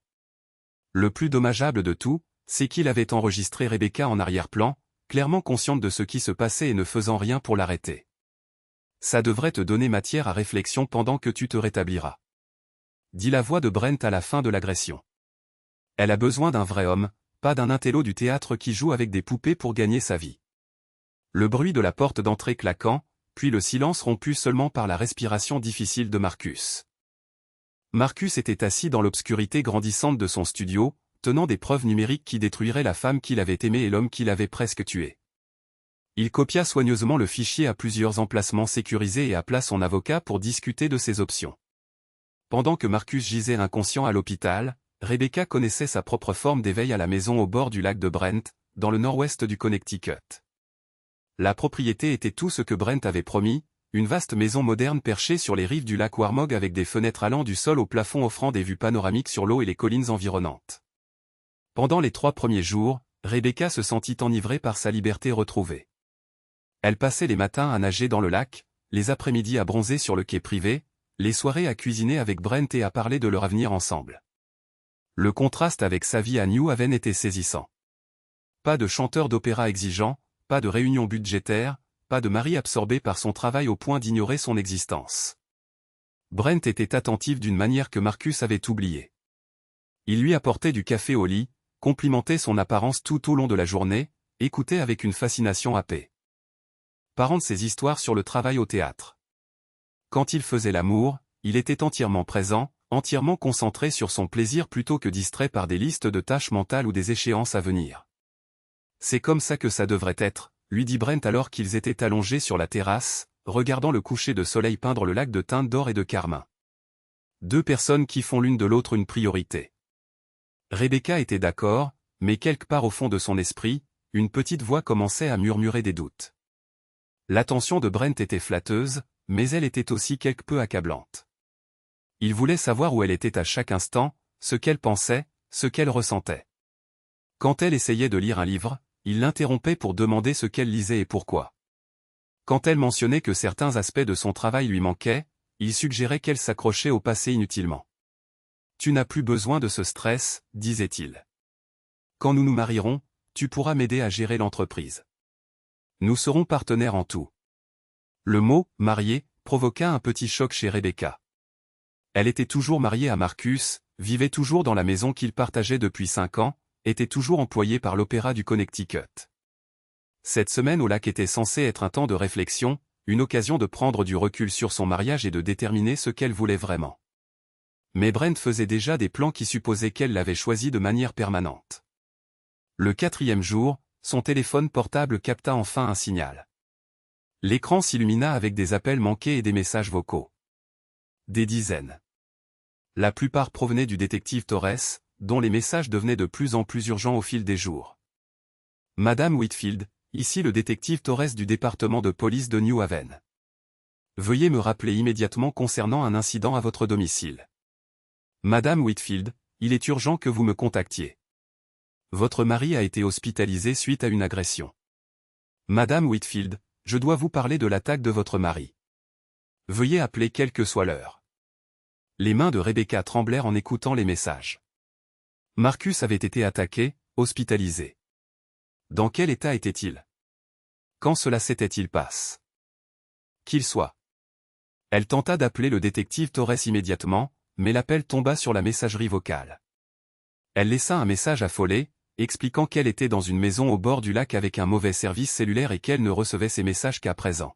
Le plus dommageable de tout, c'est qu'il avait enregistré Rebecca en arrière-plan, clairement consciente de ce qui se passait et ne faisant rien pour l'arrêter. Ça devrait te donner matière à réflexion pendant que tu te rétabliras. Dit la voix de Brent à la fin de l'agression. Elle a besoin d'un vrai homme, pas d'un intello du théâtre qui joue avec des poupées pour gagner sa vie. Le bruit de la porte d'entrée claquant, puis le silence rompu seulement par la respiration difficile de Marcus. Marcus était assis dans l'obscurité grandissante de son studio, tenant des preuves numériques qui détruiraient la femme qu'il avait aimée et l'homme qu'il avait presque tué. Il copia soigneusement le fichier à plusieurs emplacements sécurisés et appela son avocat pour discuter de ses options. Pendant que Marcus gisait inconscient à l'hôpital, Rebecca connaissait sa propre forme d'éveil à la maison au bord du lac de Brent, dans le nord-ouest du Connecticut. La propriété était tout ce que Brent avait promis, une vaste maison moderne perchée sur les rives du lac Warmog avec des fenêtres allant du sol au plafond offrant des vues panoramiques sur l'eau et les collines environnantes. Pendant les 3 premiers jours, Rebecca se sentit enivrée par sa liberté retrouvée. Elle passait les matins à nager dans le lac, les après-midi à bronzer sur le quai privé, les soirées à cuisiner avec Brent et à parler de leur avenir ensemble. Le contraste avec sa vie à New Haven était saisissant. Pas de chanteur d'opéra exigeant, pas de réunion budgétaire, pas de mari absorbé par son travail au point d'ignorer son existence. Brent était attentif d'une manière que Marcus avait oubliée. Il lui apportait du café au lit, complimentait son apparence tout au long de la journée, écoutait avec une fascination happée. Parent de ses histoires sur le travail au théâtre. Quand il faisait l'amour, il était entièrement présent, entièrement concentré sur son plaisir plutôt que distrait par des listes de tâches mentales ou des échéances à venir. C'est comme ça que ça devrait être, lui dit Brent alors qu'ils étaient allongés sur la terrasse, regardant le coucher de soleil peindre le lac de teintes d'or et de carmin. 2 personnes qui font l'une de l'autre une priorité. Rebecca était d'accord, mais quelque part au fond de son esprit, une petite voix commençait à murmurer des doutes. L'attention de Brent était flatteuse, mais elle était aussi quelque peu accablante. Il voulait savoir où elle était à chaque instant, ce qu'elle pensait, ce qu'elle ressentait. Quand elle essayait de lire un livre, il l'interrompait pour demander ce qu'elle lisait et pourquoi. Quand elle mentionnait que certains aspects de son travail lui manquaient, il suggérait qu'elle s'accrochait au passé inutilement. « Tu n'as plus besoin de ce stress, disait-il. Quand nous nous marierons, tu pourras m'aider à gérer l'entreprise. Nous serons partenaires en tout. » Le mot « marié » provoqua un petit choc chez Rebecca. Elle était toujours mariée à Marcus, vivait toujours dans la maison qu'ils partageaient depuis 5 ans, était toujours employée par l'Opéra du Connecticut. Cette semaine au lac était censée être un temps de réflexion, une occasion de prendre du recul sur son mariage et de déterminer ce qu'elle voulait vraiment. Mais Brent faisait déjà des plans qui supposaient qu'elle l'avait choisi de manière permanente. Le 4e jour, son téléphone portable capta enfin un signal. L'écran s'illumina avec des appels manqués et des messages vocaux. Des dizaines. La plupart provenaient du détective Torres, dont les messages devenaient de plus en plus urgents au fil des jours. Madame Whitfield, ici le détective Torres du département de police de New Haven. Veuillez me rappeler immédiatement concernant un incident à votre domicile. Madame Whitfield, il est urgent que vous me contactiez. Votre mari a été hospitalisé suite à une agression. Madame Whitfield, je dois vous parler de l'attaque de votre mari. Veuillez appeler quelle que soit l'heure. Les mains de Rebecca tremblèrent en écoutant les messages. Marcus avait été attaqué, hospitalisé. Dans quel état était-il? Quand cela s'était-il passé? Qu'il soit. Elle tenta d'appeler le détective Torres immédiatement, mais l'appel tomba sur la messagerie vocale. Elle laissa un message affolé, expliquant qu'elle était dans une maison au bord du lac avec un mauvais service cellulaire et qu'elle ne recevait ses messages qu'à présent.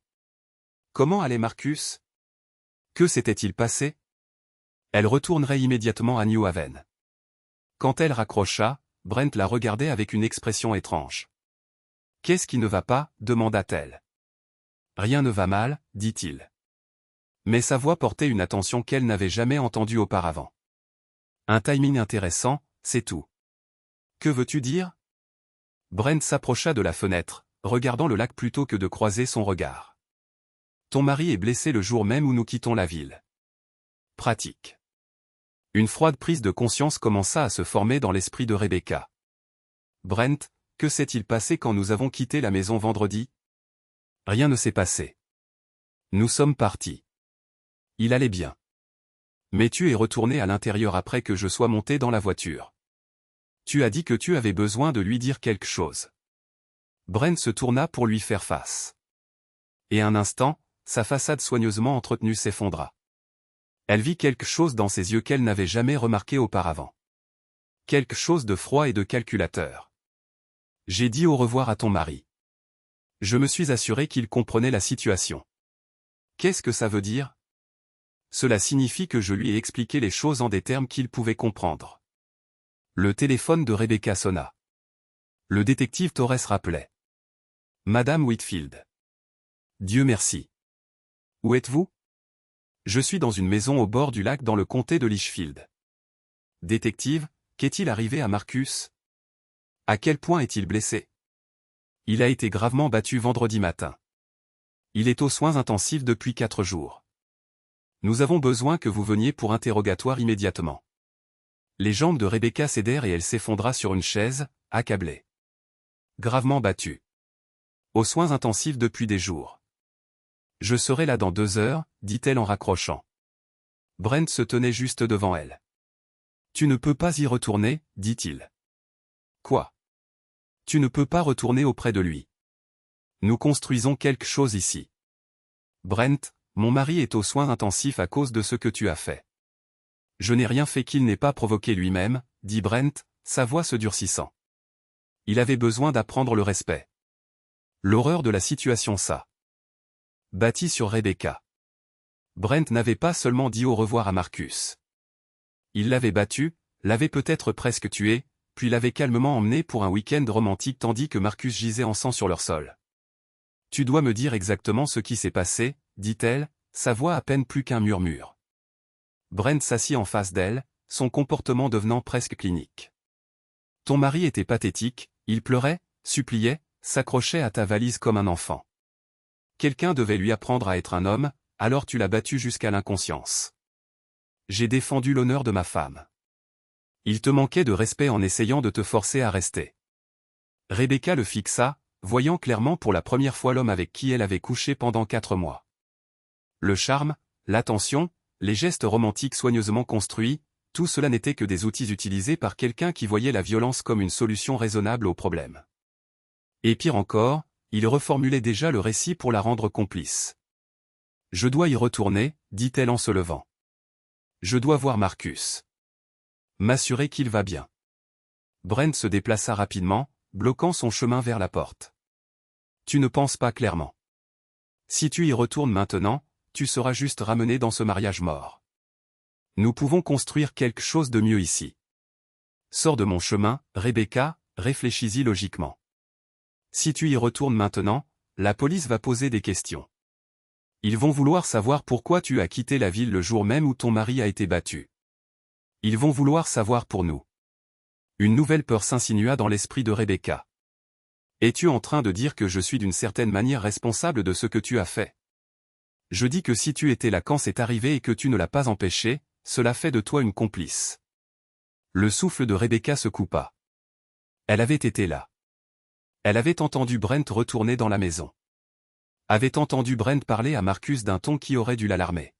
Comment allait Marcus? Que s'était-il passé? Elle retournerait immédiatement à New Haven. Quand elle raccrocha, Brent la regardait avec une expression étrange. « Qu'est-ce qui ne va pas » demanda-t-elle. « Rien ne va mal » dit-il. Mais sa voix portait une attention qu'elle n'avait jamais entendue auparavant. « Un timing intéressant, c'est tout. »« Que veux-tu dire » Brent s'approcha de la fenêtre, regardant le lac plutôt que de croiser son regard. « Ton mari est blessé le jour même où nous quittons la ville. » Pratique. Une froide prise de conscience commença à se former dans l'esprit de Rebecca. « Brent, que s'est-il passé quand nous avons quitté la maison vendredi » Rien ne s'est passé. Nous sommes partis. Il allait bien. Mais tu es retourné à l'intérieur après que je sois monté dans la voiture. Tu as dit que tu avais besoin de lui dire quelque chose. Brent se tourna pour lui faire face. Et un instant, sa façade soigneusement entretenue s'effondra. Elle vit quelque chose dans ses yeux qu'elle n'avait jamais remarqué auparavant. Quelque chose de froid et de calculateur. J'ai dit au revoir à ton mari. Je me suis assuré qu'il comprenait la situation. Qu'est-ce que ça veut dire? Cela signifie que je lui ai expliqué les choses en des termes qu'il pouvait comprendre. Le téléphone de Rebecca sonna. Le détective Torres rappelait. Madame Whitfield. Dieu merci. Où êtes-vous? Je suis dans une maison au bord du lac dans le comté de Litchfield. Détective, qu'est-il arrivé à Marcus? À quel point est-il blessé? Il a été gravement battu vendredi matin. Il est aux soins intensifs depuis 4 jours. Nous avons besoin que vous veniez pour interrogatoire immédiatement. Les jambes de Rebecca cédèrent et elle s'effondra sur une chaise, accablée. Gravement battue. Aux soins intensifs depuis des jours. Je serai là dans 2 heures, dit-elle en raccrochant. Brent se tenait juste devant elle. Tu ne peux pas y retourner, dit-il. Quoi? Tu ne peux pas retourner auprès de lui. Nous construisons quelque chose ici. Brent, mon mari est aux soins intensifs à cause de ce que tu as fait. Je n'ai rien fait qu'il n'ait pas provoqué lui-même, dit Brent, sa voix se durcissant. Il avait besoin d'apprendre le respect. L'horreur de la situation battit sur Rebecca. Brent n'avait pas seulement dit au revoir à Marcus. Il l'avait battu, l'avait peut-être presque tué, puis l'avait calmement emmené pour un week-end romantique tandis que Marcus gisait en sang sur leur sol. Tu dois me dire exactement ce qui s'est passé, dit-elle, sa voix à peine plus qu'un murmure. Brent s'assit en face d'elle, son comportement devenant presque clinique. Ton mari était pathétique, il pleurait, suppliait, s'accrochait à ta valise comme un enfant. Quelqu'un devait lui apprendre à être un homme, alors tu l'as battu jusqu'à l'inconscience. J'ai défendu l'honneur de ma femme. Il te manquait de respect en essayant de te forcer à rester. Rebecca le fixa, voyant clairement pour la première fois l'homme avec qui elle avait couché pendant 4 mois. Le charme, l'attention, les gestes romantiques soigneusement construits, tout cela n'était que des outils utilisés par quelqu'un qui voyait la violence comme une solution raisonnable au problème. Et pire encore, il reformulait déjà le récit pour la rendre complice. Je dois y retourner, dit-elle en se levant. Je dois voir Marcus. M'assurer qu'il va bien. Brent se déplaça rapidement, bloquant son chemin vers la porte. Tu ne penses pas clairement. Si tu y retournes maintenant, tu seras juste ramené dans ce mariage mort. Nous pouvons construire quelque chose de mieux ici. Sors de mon chemin, Rebecca, réfléchis-y logiquement. Si tu y retournes maintenant, la police va poser des questions. Ils vont vouloir savoir pourquoi tu as quitté la ville le jour même où ton mari a été battu. Ils vont vouloir savoir pour nous. Une nouvelle peur s'insinua dans l'esprit de Rebecca. Es-tu en train de dire que je suis d'une certaine manière responsable de ce que tu as fait? Je dis que si tu étais là quand c'est arrivé et que tu ne l'as pas empêché, cela fait de toi une complice. Le souffle de Rebecca se coupa. Elle avait été là. Elle avait entendu Brent retourner dans la maison. Avait entendu Brent parler à Marcus d'un ton qui aurait dû l'alarmer.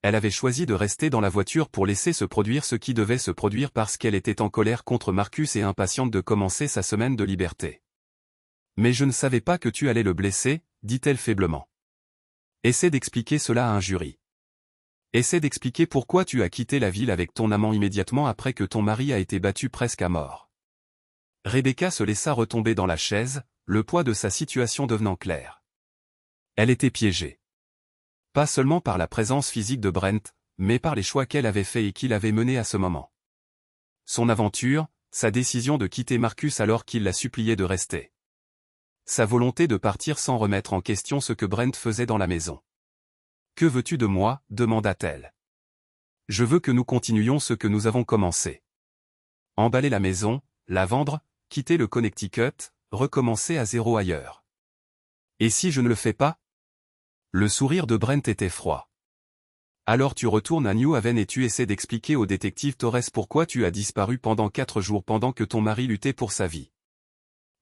Elle avait choisi de rester dans la voiture pour laisser se produire ce qui devait se produire parce qu'elle était en colère contre Marcus et impatiente de commencer sa semaine de liberté. Mais je ne savais pas que tu allais le blesser, dit-elle faiblement. Essaie d'expliquer cela à un jury. Essaie d'expliquer pourquoi tu as quitté la ville avec ton amant immédiatement après que ton mari a été battu presque à mort. Rebecca se laissa retomber dans la chaise, le poids de sa situation devenant clair. Elle était piégée. Pas seulement par la présence physique de Brent, mais par les choix qu'elle avait faits et qu'il avait menés à ce moment. Son aventure, sa décision de quitter Marcus alors qu'il la suppliait de rester. Sa volonté de partir sans remettre en question ce que Brent faisait dans la maison. « Que veux-tu de moi » demanda-t-elle. « Je veux que nous continuions ce que nous avons commencé. Emballer la maison, la vendre, quitter le Connecticut, recommencer à zéro ailleurs. Et si je ne le fais pas ?» Le sourire de Brent était froid. « Alors tu retournes à New Haven et tu essaies d'expliquer au détective Torres pourquoi tu as disparu pendant 4 jours pendant que ton mari luttait pour sa vie. »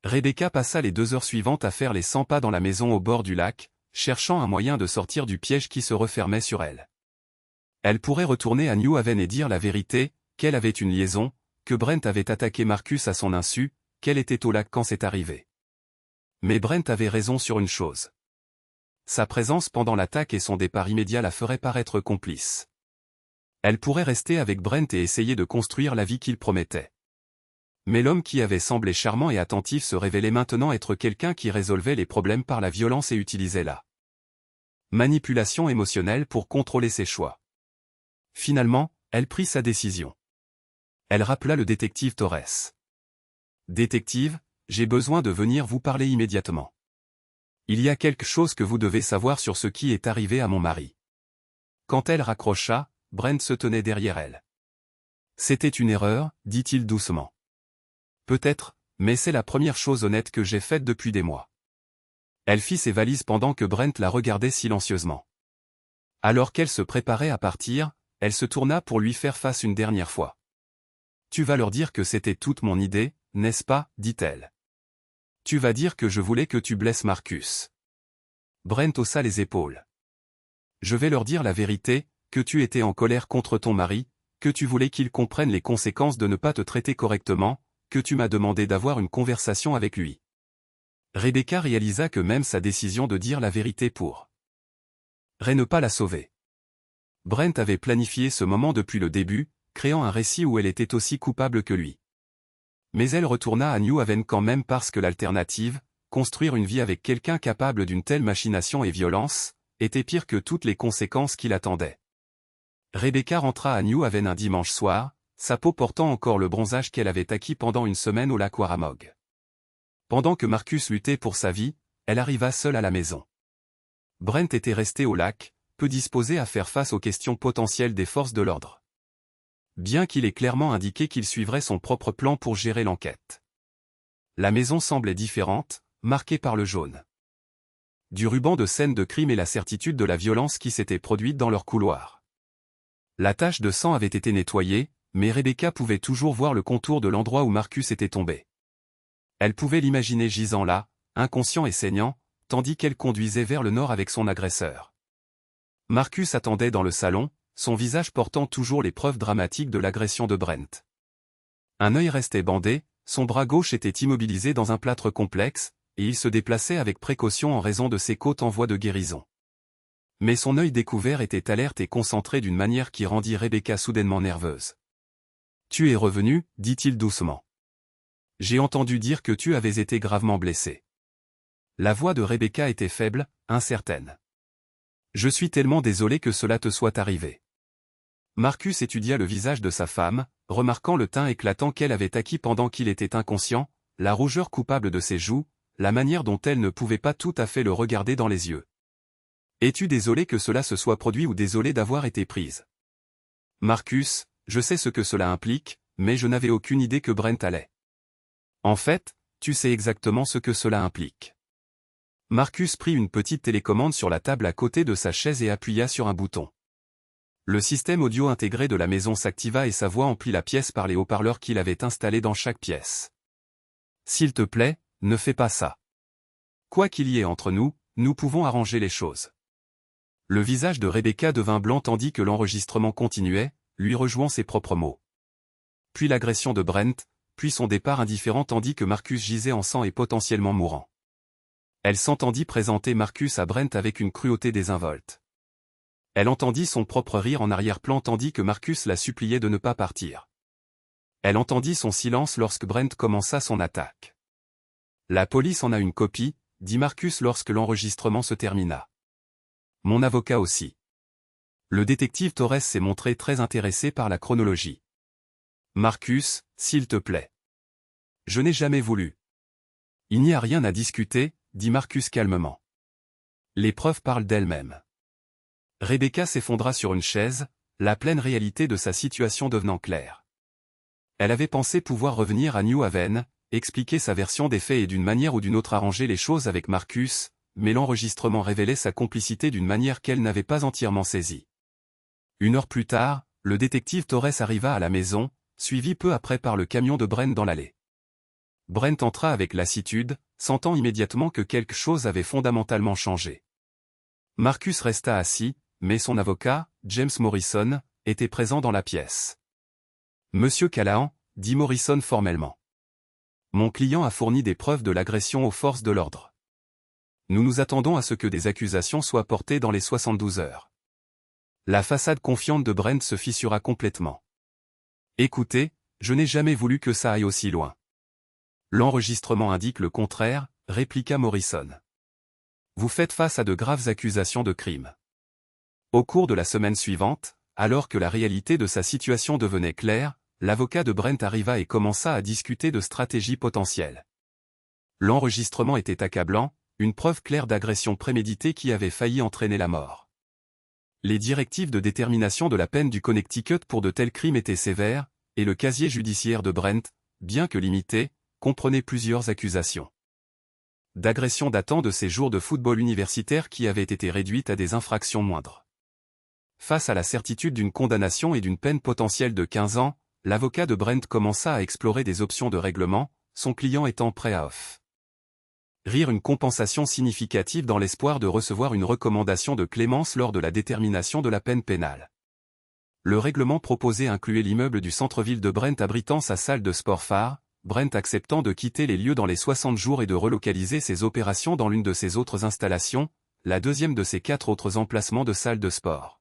Rebecca passa les 2 heures suivantes à faire les 100 pas dans la maison au bord du lac, cherchant un moyen de sortir du piège qui se refermait sur elle. Elle pourrait retourner à New Haven et dire la vérité, qu'elle avait une liaison, que Brent avait attaqué Marcus à son insu, qu'elle était au lac quand c'est arrivé. Mais Brent avait raison sur une chose. Sa présence pendant l'attaque et son départ immédiat la feraient paraître complice. Elle pourrait rester avec Brent et essayer de construire la vie qu'il promettait. Mais l'homme qui avait semblé charmant et attentif se révélait maintenant être quelqu'un qui résolvait les problèmes par la violence et utilisait la manipulation émotionnelle pour contrôler ses choix. Finalement, elle prit sa décision. Elle rappela le détective Torres. « Détective, j'ai besoin de venir vous parler immédiatement. Il y a quelque chose que vous devez savoir sur ce qui est arrivé à mon mari. » Quand elle raccrocha, Brent se tenait derrière elle. « C'était une erreur, dit-il doucement. Peut-être, mais c'est la première chose honnête que j'ai faite depuis des mois. » Elle fit ses valises pendant que Brent la regardait silencieusement. Alors qu'elle se préparait à partir, elle se tourna pour lui faire face une dernière fois. « Tu vas leur dire que c'était toute mon idée, n'est-ce pas, dit-elle. Tu vas dire que je voulais que tu blesses Marcus. » Brent haussa les épaules. « Je vais leur dire la vérité, que tu étais en colère contre ton mari, que tu voulais qu'ils comprennent les conséquences de ne pas te traiter correctement, que tu m'as demandé d'avoir une conversation avec lui. » Rebecca réalisa que même sa décision de dire la vérité pour ne pas la sauver. Brent avait planifié ce moment depuis le début, créant un récit où elle était aussi coupable que lui. Mais elle retourna à New Haven quand même parce que l'alternative, construire une vie avec quelqu'un capable d'une telle machination et violence, était pire que toutes les conséquences qui l'attendaient. Rebecca rentra à New Haven un dimanche soir, sa peau portant encore le bronzage qu'elle avait acquis pendant une semaine au lac Warramog. Pendant que Marcus luttait pour sa vie, elle arriva seule à la maison. Brent était resté au lac, peu disposé à faire face aux questions potentielles des forces de l'ordre. Bien qu'il ait clairement indiqué qu'il suivrait son propre plan pour gérer l'enquête. La maison semblait différente, marquée par le jaune du ruban de scène de crime et la certitude de la violence qui s'était produite dans leur couloir. La tache de sang avait été nettoyée, mais Rebecca pouvait toujours voir le contour de l'endroit où Marcus était tombé. Elle pouvait l'imaginer gisant là, inconscient et saignant, tandis qu'elle conduisait vers le nord avec son agresseur. Marcus attendait dans le salon, son visage portant toujours les preuves dramatiques de l'agression de Brent. Un œil restait bandé, son bras gauche était immobilisé dans un plâtre complexe, et il se déplaçait avec précaution en raison de ses côtes en voie de guérison. Mais son œil découvert était alerte et concentré d'une manière qui rendit Rebecca soudainement nerveuse. « Tu es revenu, dit-il doucement. J'ai entendu dire que tu avais été gravement blessé. » La voix de Rebecca était faible, incertaine. « Je suis tellement désolé que cela te soit arrivé. » Marcus étudia le visage de sa femme, remarquant le teint éclatant qu'elle avait acquis pendant qu'il était inconscient, la rougeur coupable de ses joues, la manière dont elle ne pouvait pas tout à fait le regarder dans les yeux. « Es-tu désolé que cela se soit produit ou désolé d'avoir été prise? » Marcus, je sais ce que cela implique, mais je n'avais aucune idée que Brent allait. En fait, tu sais exactement ce que cela implique. Marcus prit une petite télécommande sur la table à côté de sa chaise et appuya sur un bouton. Le système audio intégré de la maison s'activa et sa voix emplit la pièce par les haut-parleurs qu'il avait installés dans chaque pièce. « S'il te plaît, ne fais pas ça. Quoi qu'il y ait entre nous, nous pouvons arranger les choses. » Le visage de Rebecca devint blanc tandis que l'enregistrement continuait, lui rejouant ses propres mots. Puis l'agression de Brent, puis son départ indifférent tandis que Marcus gisait en sang et potentiellement mourant. Elle s'entendit présenter Marcus à Brent avec une cruauté désinvolte. Elle entendit son propre rire en arrière-plan tandis que Marcus la suppliait de ne pas partir. Elle entendit son silence lorsque Brent commença son attaque. « La police en a une copie, » dit Marcus lorsque l'enregistrement se termina. « Mon avocat aussi. » Le détective Torres s'est montré très intéressé par la chronologie. « Marcus, s'il te plaît. »« Je n'ai jamais voulu. »« Il n'y a rien à discuter, » dit Marcus calmement. « Les preuves parlent d'elles-mêmes. » Rebecca s'effondra sur une chaise, la pleine réalité de sa situation devenant claire. Elle avait pensé pouvoir revenir à New Haven, expliquer sa version des faits et d'une manière ou d'une autre arranger les choses avec Marcus, mais l'enregistrement révélait sa complicité d'une manière qu'elle n'avait pas entièrement saisie. Une heure plus tard, le détective Torres arriva à la maison, suivi peu après par le camion de Brent dans l'allée. Brent entra avec lassitude, sentant immédiatement que quelque chose avait fondamentalement changé. Marcus resta assis, mais son avocat, James Morrison, était présent dans la pièce. « Monsieur Callahan, » dit Morrison formellement. « Mon client a fourni des preuves de l'agression aux forces de l'ordre. Nous nous attendons à ce que des accusations soient portées dans les 72 heures. » La façade confiante de Brent se fissura complètement. « Écoutez, Je n'ai jamais voulu que ça aille aussi loin. L'enregistrement indique le contraire, répliqua Morrison. Vous faites face à de graves accusations de crime. Au cours de la semaine suivante, alors que la réalité de sa situation devenait claire, l'avocat de Brent arriva et commença à discuter de stratégies potentielles. L'enregistrement était accablant, une preuve claire d'agression préméditée qui avait failli entraîner la mort. Les directives de détermination de la peine du Connecticut pour de tels crimes étaient sévères, et le casier judiciaire de Brent, bien que limité, comprenait plusieurs accusations d'agression datant de ses jours de football universitaire qui avaient été réduites à des infractions moindres. Face à la certitude d'une condamnation et d'une peine potentielle de 15 ans, l'avocat de Brent commença à explorer des options de règlement, son client étant prêt à offrir une compensation significative dans l'espoir de recevoir une recommandation de clémence lors de la détermination de la peine pénale. Le règlement proposé incluait l'immeuble du centre-ville de Brent abritant sa salle de sport phare, Brent acceptant de quitter les lieux dans les 60 jours et de relocaliser ses opérations dans l'une de ses autres installations, la deuxième de ses 4 autres emplacements de salle de sport.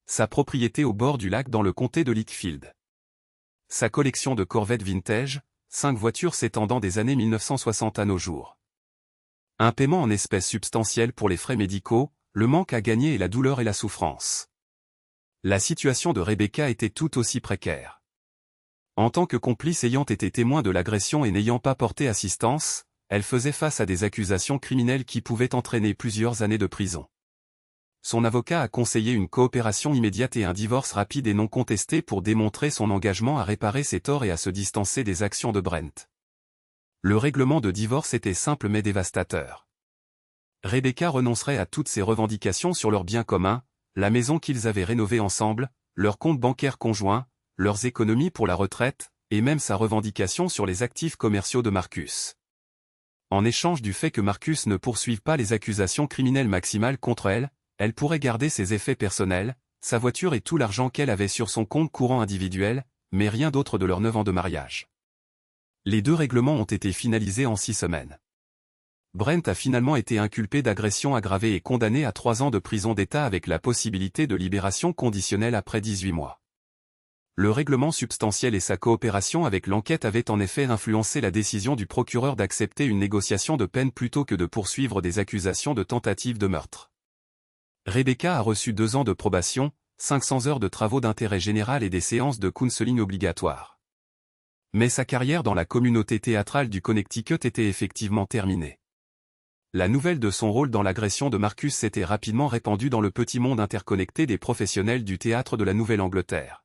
Sa propriété au bord du lac dans le comté de Litchfield. Sa collection de Corvettes vintage, 5 voitures s'étendant des années 1960 à nos jours. Un paiement en espèces substantielles pour les frais médicaux, le manque à gagner et la douleur et la souffrance. La situation de Rebecca était tout aussi précaire. En tant que complice ayant été témoin de l'agression et n'ayant pas porté assistance, elle faisait face à des accusations criminelles qui pouvaient entraîner plusieurs années de prison. Son avocat a conseillé une coopération immédiate et un divorce rapide et non contesté pour démontrer son engagement à réparer ses torts et à se distancer des actions de Brent. Le règlement de divorce était simple mais dévastateur. Rebecca renoncerait à toutes ses revendications sur leurs biens communs, la maison qu'ils avaient rénovée ensemble, leur compte bancaire conjoint, leurs économies pour la retraite, et même sa revendication sur les actifs commerciaux de Marcus. En échange du fait que Marcus ne poursuive pas les accusations criminelles maximales contre elle, elle pourrait garder ses effets personnels, sa voiture et tout l'argent qu'elle avait sur son compte courant individuel, mais rien d'autre de leurs 9 ans de mariage. Les 2 règlements ont été finalisés en 6 semaines. Brent a finalement été inculpé d'agression aggravée et condamné à 3 ans de prison d'État avec la possibilité de libération conditionnelle après 18 mois. Le règlement substantiel et sa coopération avec l'enquête avaient en effet influencé la décision du procureur d'accepter une négociation de peine plutôt que de poursuivre des accusations de tentative de meurtre. Rebecca a reçu 2 ans de probation, 500 heures de travaux d'intérêt général et des séances de counseling obligatoires. Mais sa carrière dans la communauté théâtrale du Connecticut était effectivement terminée. La nouvelle de son rôle dans l'agression de Marcus s'était rapidement répandue dans le petit monde interconnecté des professionnels du théâtre de la Nouvelle-Angleterre.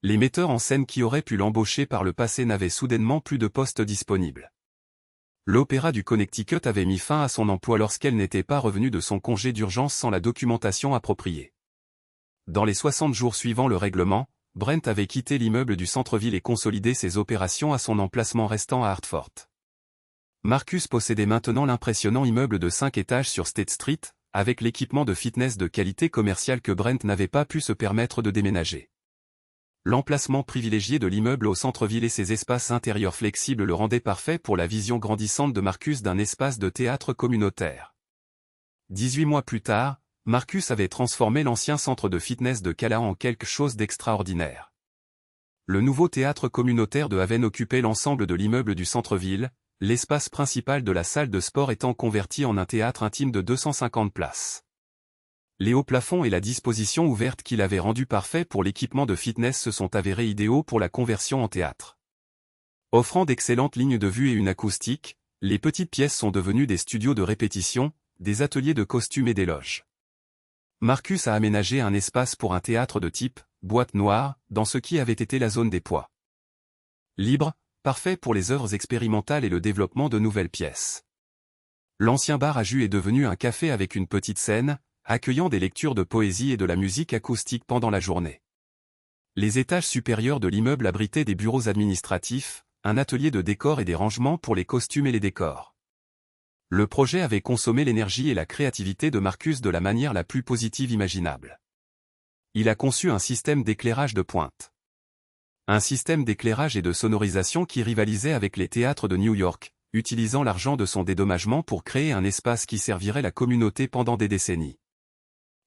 Les metteurs en scène qui auraient pu l'embaucher par le passé n'avaient soudainement plus de poste disponible. L'Opéra du Connecticut avait mis fin à son emploi lorsqu'elle n'était pas revenue de son congé d'urgence sans la documentation appropriée. Dans les 60 jours suivant le règlement, Brent avait quitté l'immeuble du centre-ville et consolidé ses opérations à son emplacement restant à Hartford. Marcus possédait maintenant l'impressionnant immeuble de 5 étages sur State Street, avec l'équipement de fitness de qualité commerciale que Brent n'avait pas pu se permettre de déménager. L'emplacement privilégié de l'immeuble au centre-ville et ses espaces intérieurs flexibles le rendaient parfait pour la vision grandissante de Marcus d'un espace de théâtre communautaire. 18 mois plus tard, Marcus avait transformé l'ancien centre de fitness de Callahan en quelque chose d'extraordinaire. Le nouveau théâtre communautaire de Haven occupait l'ensemble de l'immeuble du centre-ville, l'espace principal de la salle de sport étant converti en un théâtre intime de 250 places. Les hauts plafonds et la disposition ouverte qu'il avait rendu parfait pour l'équipement de fitness se sont avérés idéaux pour la conversion en théâtre. Offrant d'excellentes lignes de vue et une acoustique, les petites pièces sont devenues des studios de répétition, des ateliers de costumes et des loges. Marcus a aménagé un espace pour un théâtre de type boîte noire, dans ce qui avait été la zone des poids. Libre, parfait pour les œuvres expérimentales et le développement de nouvelles pièces. L'ancien bar à jus est devenu un café avec une petite scène, accueillant des lectures de poésie et de la musique acoustique pendant la journée. Les étages supérieurs de l'immeuble abritaient des bureaux administratifs, un atelier de décor et des rangements pour les costumes et les décors. Le projet avait consommé l'énergie et la créativité de Marcus de la manière la plus positive imaginable. Il a conçu un système d'éclairage de pointe. Un système d'éclairage et de sonorisation qui rivalisait avec les théâtres de New York, utilisant l'argent de son dédommagement pour créer un espace qui servirait la communauté pendant des décennies.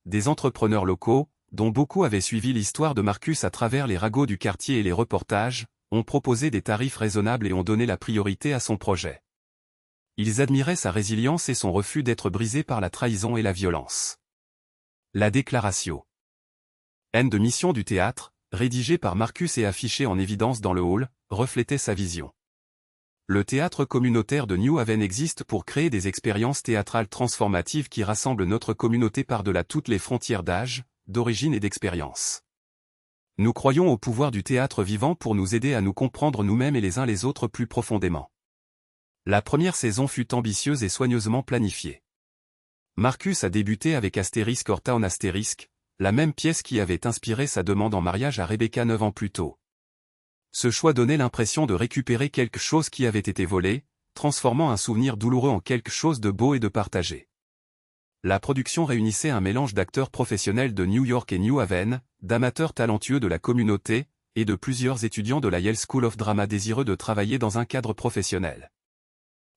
Des entrepreneurs locaux, dont beaucoup avaient suivi l'histoire de Marcus à travers les ragots du quartier et les reportages, ont proposé des tarifs raisonnables et ont donné la priorité à son projet. Ils admiraient sa résilience et son refus d'être brisé par la trahison et la violence. La déclaration. Haine de mission du théâtre, rédigée par Marcus et affichée en évidence dans le hall, reflétait sa vision. Le théâtre communautaire de New Haven existe pour créer des expériences théâtrales transformatives qui rassemblent notre communauté par-delà toutes les frontières d'âge, d'origine et d'expérience. Nous croyons au pouvoir du théâtre vivant pour nous aider à nous comprendre nous-mêmes et les uns les autres plus profondément. La première saison fut ambitieuse et soigneusement planifiée. Marcus a débuté avec Asterisk Hortown Asterisk, la même pièce qui avait inspiré sa demande en mariage à Rebecca 9 ans plus tôt. Ce choix donnait l'impression de récupérer quelque chose qui avait été volé, transformant un souvenir douloureux en quelque chose de beau et de partagé. La production réunissait un mélange d'acteurs professionnels de New York et New Haven, d'amateurs talentueux de la communauté, et de plusieurs étudiants de la Yale School of Drama désireux de travailler dans un cadre professionnel.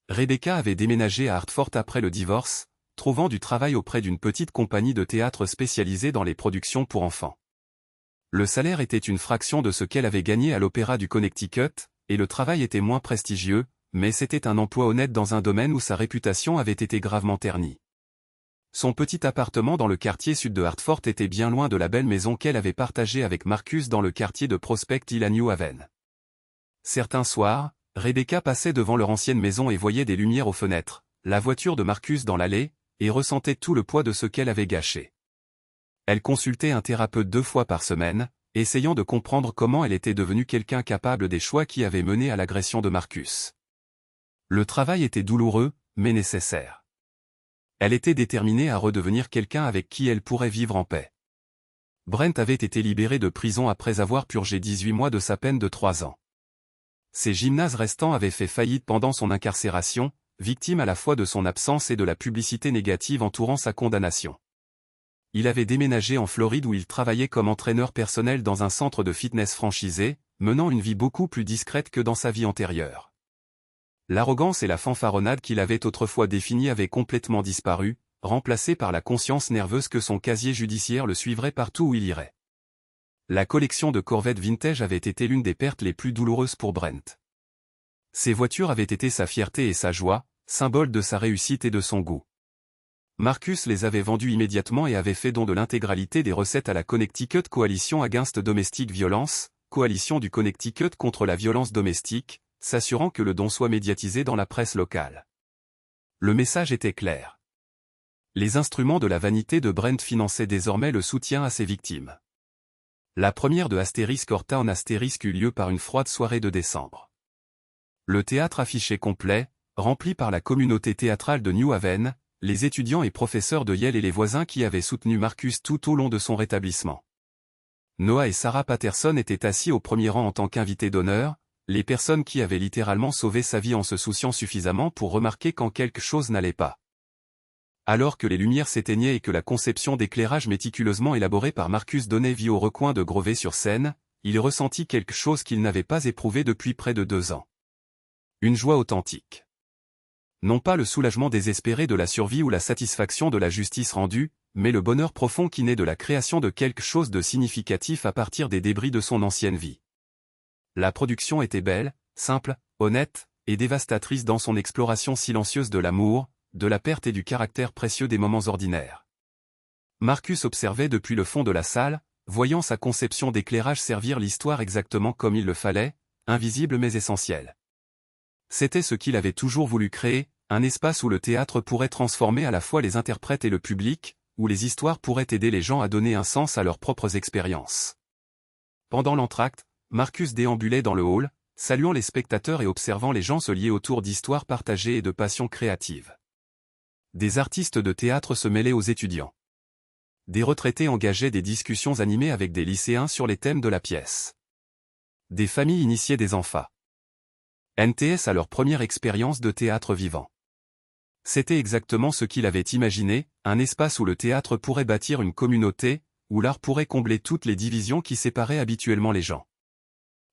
Rebecca avait déménagé à Hartford après le divorce, trouvant du travail auprès d'une petite compagnie de théâtre spécialisée dans les productions pour enfants. Le salaire était une fraction de ce qu'elle avait gagné à l'Opéra du Connecticut, et le travail était moins prestigieux, mais c'était un emploi honnête dans un domaine où sa réputation avait été gravement ternie. Son petit appartement dans le quartier sud de Hartford était bien loin de la belle maison qu'elle avait partagée avec Marcus dans le quartier de Prospect Hill à New Haven. Certains soirs, Rebecca passait devant leur ancienne maison et voyait des lumières aux fenêtres, la voiture de Marcus dans l'allée, et ressentait tout le poids de ce qu'elle avait gâché. Elle consultait un thérapeute 2 fois par semaine, essayant de comprendre comment elle était devenue quelqu'un capable des choix qui avaient mené à l'agression de Marcus. Le travail était douloureux, mais nécessaire. Elle était déterminée à redevenir quelqu'un avec qui elle pourrait vivre en paix. Brent avait été libéré de prison après avoir purgé 18 mois de sa peine de 3 ans. Ses gymnases restants avaient fait faillite pendant son incarcération, victime à la fois de son absence et de la publicité négative entourant sa condamnation. Il avait déménagé en Floride où il travaillait comme entraîneur personnel dans un centre de fitness franchisé, menant une vie beaucoup plus discrète que dans sa vie antérieure. L'arrogance et la fanfaronnade qu'il avait autrefois définies avaient complètement disparu, remplacées par la conscience nerveuse que son casier judiciaire le suivrait partout où il irait. La collection de Corvette vintage avait été l'une des pertes les plus douloureuses pour Brent. Ces voitures avaient été sa fierté et sa joie, symbole de sa réussite et de son goût. Marcus les avait vendues immédiatement et avait fait don de l'intégralité des recettes à la Connecticut Coalition Against Domestic Violence, coalition du Connecticut contre la violence domestique, s'assurant que le don soit médiatisé dans la presse locale. Le message était clair. Les instruments de la vanité de Brent finançaient désormais le soutien à ses victimes. La première de Asterisk Hortown Asterisk eut lieu par une froide soirée de décembre. Le théâtre affiché complet, rempli par la communauté théâtrale de New Haven, les étudiants et professeurs de Yale et les voisins qui avaient soutenu Marcus tout au long de son rétablissement. Noah et Sarah Patterson étaient assis au premier rang en tant qu'invités d'honneur, les personnes qui avaient littéralement sauvé sa vie en se souciant suffisamment pour remarquer quand quelque chose n'allait pas. Alors que les lumières s'éteignaient et que la conception d'éclairage méticuleusement élaborée par Marcus donnait vie au recoin de Grovet-sur-Seine, il ressentit quelque chose qu'il n'avait pas éprouvé depuis près de 2 ans. Une joie authentique. Non pas le soulagement désespéré de la survie ou la satisfaction de la justice rendue, mais le bonheur profond qui naît de la création de quelque chose de significatif à partir des débris de son ancienne vie. La production était belle, simple, honnête, et dévastatrice dans son exploration silencieuse de l'amour, de la perte et du caractère précieux des moments ordinaires. Marcus observait depuis le fond de la salle, voyant sa conception d'éclairage servir l'histoire exactement comme il le fallait, invisible mais essentiel. C'était ce qu'il avait toujours voulu créer, un espace où le théâtre pourrait transformer à la fois les interprètes et le public, où les histoires pourraient aider les gens à donner un sens à leurs propres expériences. Pendant l'entracte, Marcus déambulait dans le hall, saluant les spectateurs et observant les gens se lier autour d'histoires partagées et de passions créatives. Des artistes de théâtre se mêlaient aux étudiants. Des retraités engageaient des discussions animées avec des lycéens sur les thèmes de la pièce. Des familles initiaient des enfants. NTS à leur première expérience de théâtre vivant. C'était exactement ce qu'il avait imaginé, un espace où le théâtre pourrait bâtir une communauté, où l'art pourrait combler toutes les divisions qui séparaient habituellement les gens.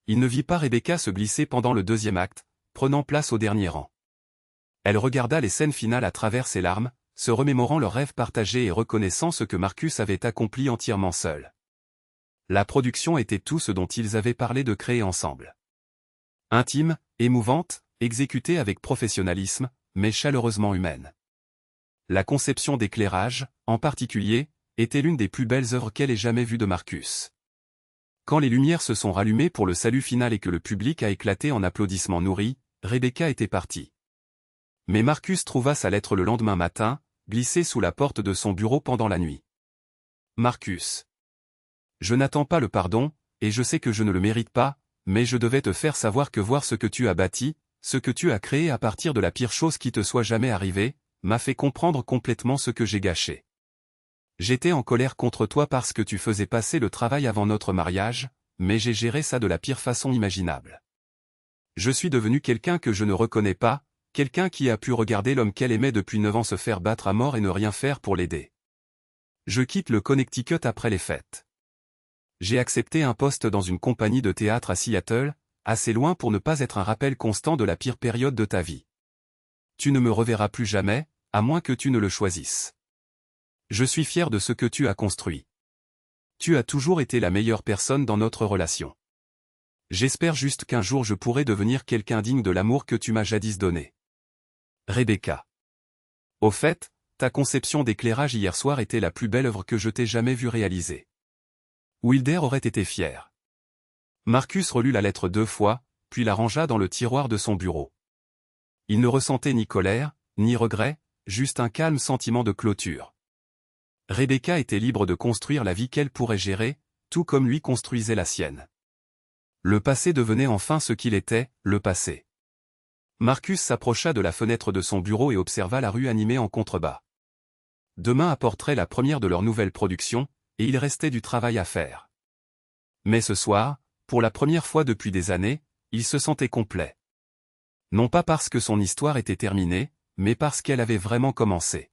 Il ne vit pas Rebecca se glisser pendant le 2e acte, prenant place au dernier rang. Elle regarda les scènes finales à travers ses larmes, se remémorant leurs rêves partagés et reconnaissant ce que Marcus avait accompli entièrement seul. La production était tout ce dont ils avaient parlé de créer ensemble. Intime, émouvante, exécutée avec professionnalisme, mais chaleureusement humaine. La conception d'éclairage, en particulier, était l'une des plus belles œuvres qu'elle ait jamais vues de Marcus. Quand les lumières se sont rallumées pour le salut final et que le public a éclaté en applaudissements nourris, Rebecca était partie. Mais Marcus trouva sa lettre le lendemain matin, glissée sous la porte de son bureau pendant la nuit. Marcus. Je n'attends pas le pardon, et je sais que je ne le mérite pas, mais je devais te faire savoir que voir ce que tu as bâti, ce que tu as créé à partir de la pire chose qui te soit jamais arrivée, m'a fait comprendre complètement ce que j'ai gâché. J'étais en colère contre toi parce que tu faisais passer le travail avant notre mariage, mais j'ai géré ça de la pire façon imaginable. Je suis devenu quelqu'un que je ne reconnais pas, quelqu'un qui a pu regarder l'homme qu'elle aimait depuis 9 ans se faire battre à mort et ne rien faire pour l'aider. Je quitte le Connecticut après les fêtes. J'ai accepté un poste dans une compagnie de théâtre à Seattle, assez loin pour ne pas être un rappel constant de la pire période de ta vie. Tu ne me reverras plus jamais, à moins que tu ne le choisisses. Je suis fier de ce que tu as construit. Tu as toujours été la meilleure personne dans notre relation. J'espère juste qu'un jour je pourrai devenir quelqu'un digne de l'amour que tu m'as jadis donné. Rebecca. Au fait, ta conception d'éclairage hier soir était la plus belle œuvre que je t'ai jamais vue réaliser. Wilder aurait été fier. Marcus relut la lettre 2 fois, puis la rangea dans le tiroir de son bureau. Il ne ressentait ni colère, ni regret, juste un calme sentiment de clôture. Rebecca était libre de construire la vie qu'elle pourrait gérer, tout comme lui construisait la sienne. Le passé devenait enfin ce qu'il était, le passé. Marcus s'approcha de la fenêtre de son bureau et observa la rue animée en contrebas. Demain apporterait la première de leur nouvelle production, et il restait du travail à faire. Mais ce soir, pour la première fois depuis des années, il se sentait complet. Non pas parce que son histoire était terminée, mais parce qu'elle avait vraiment commencé.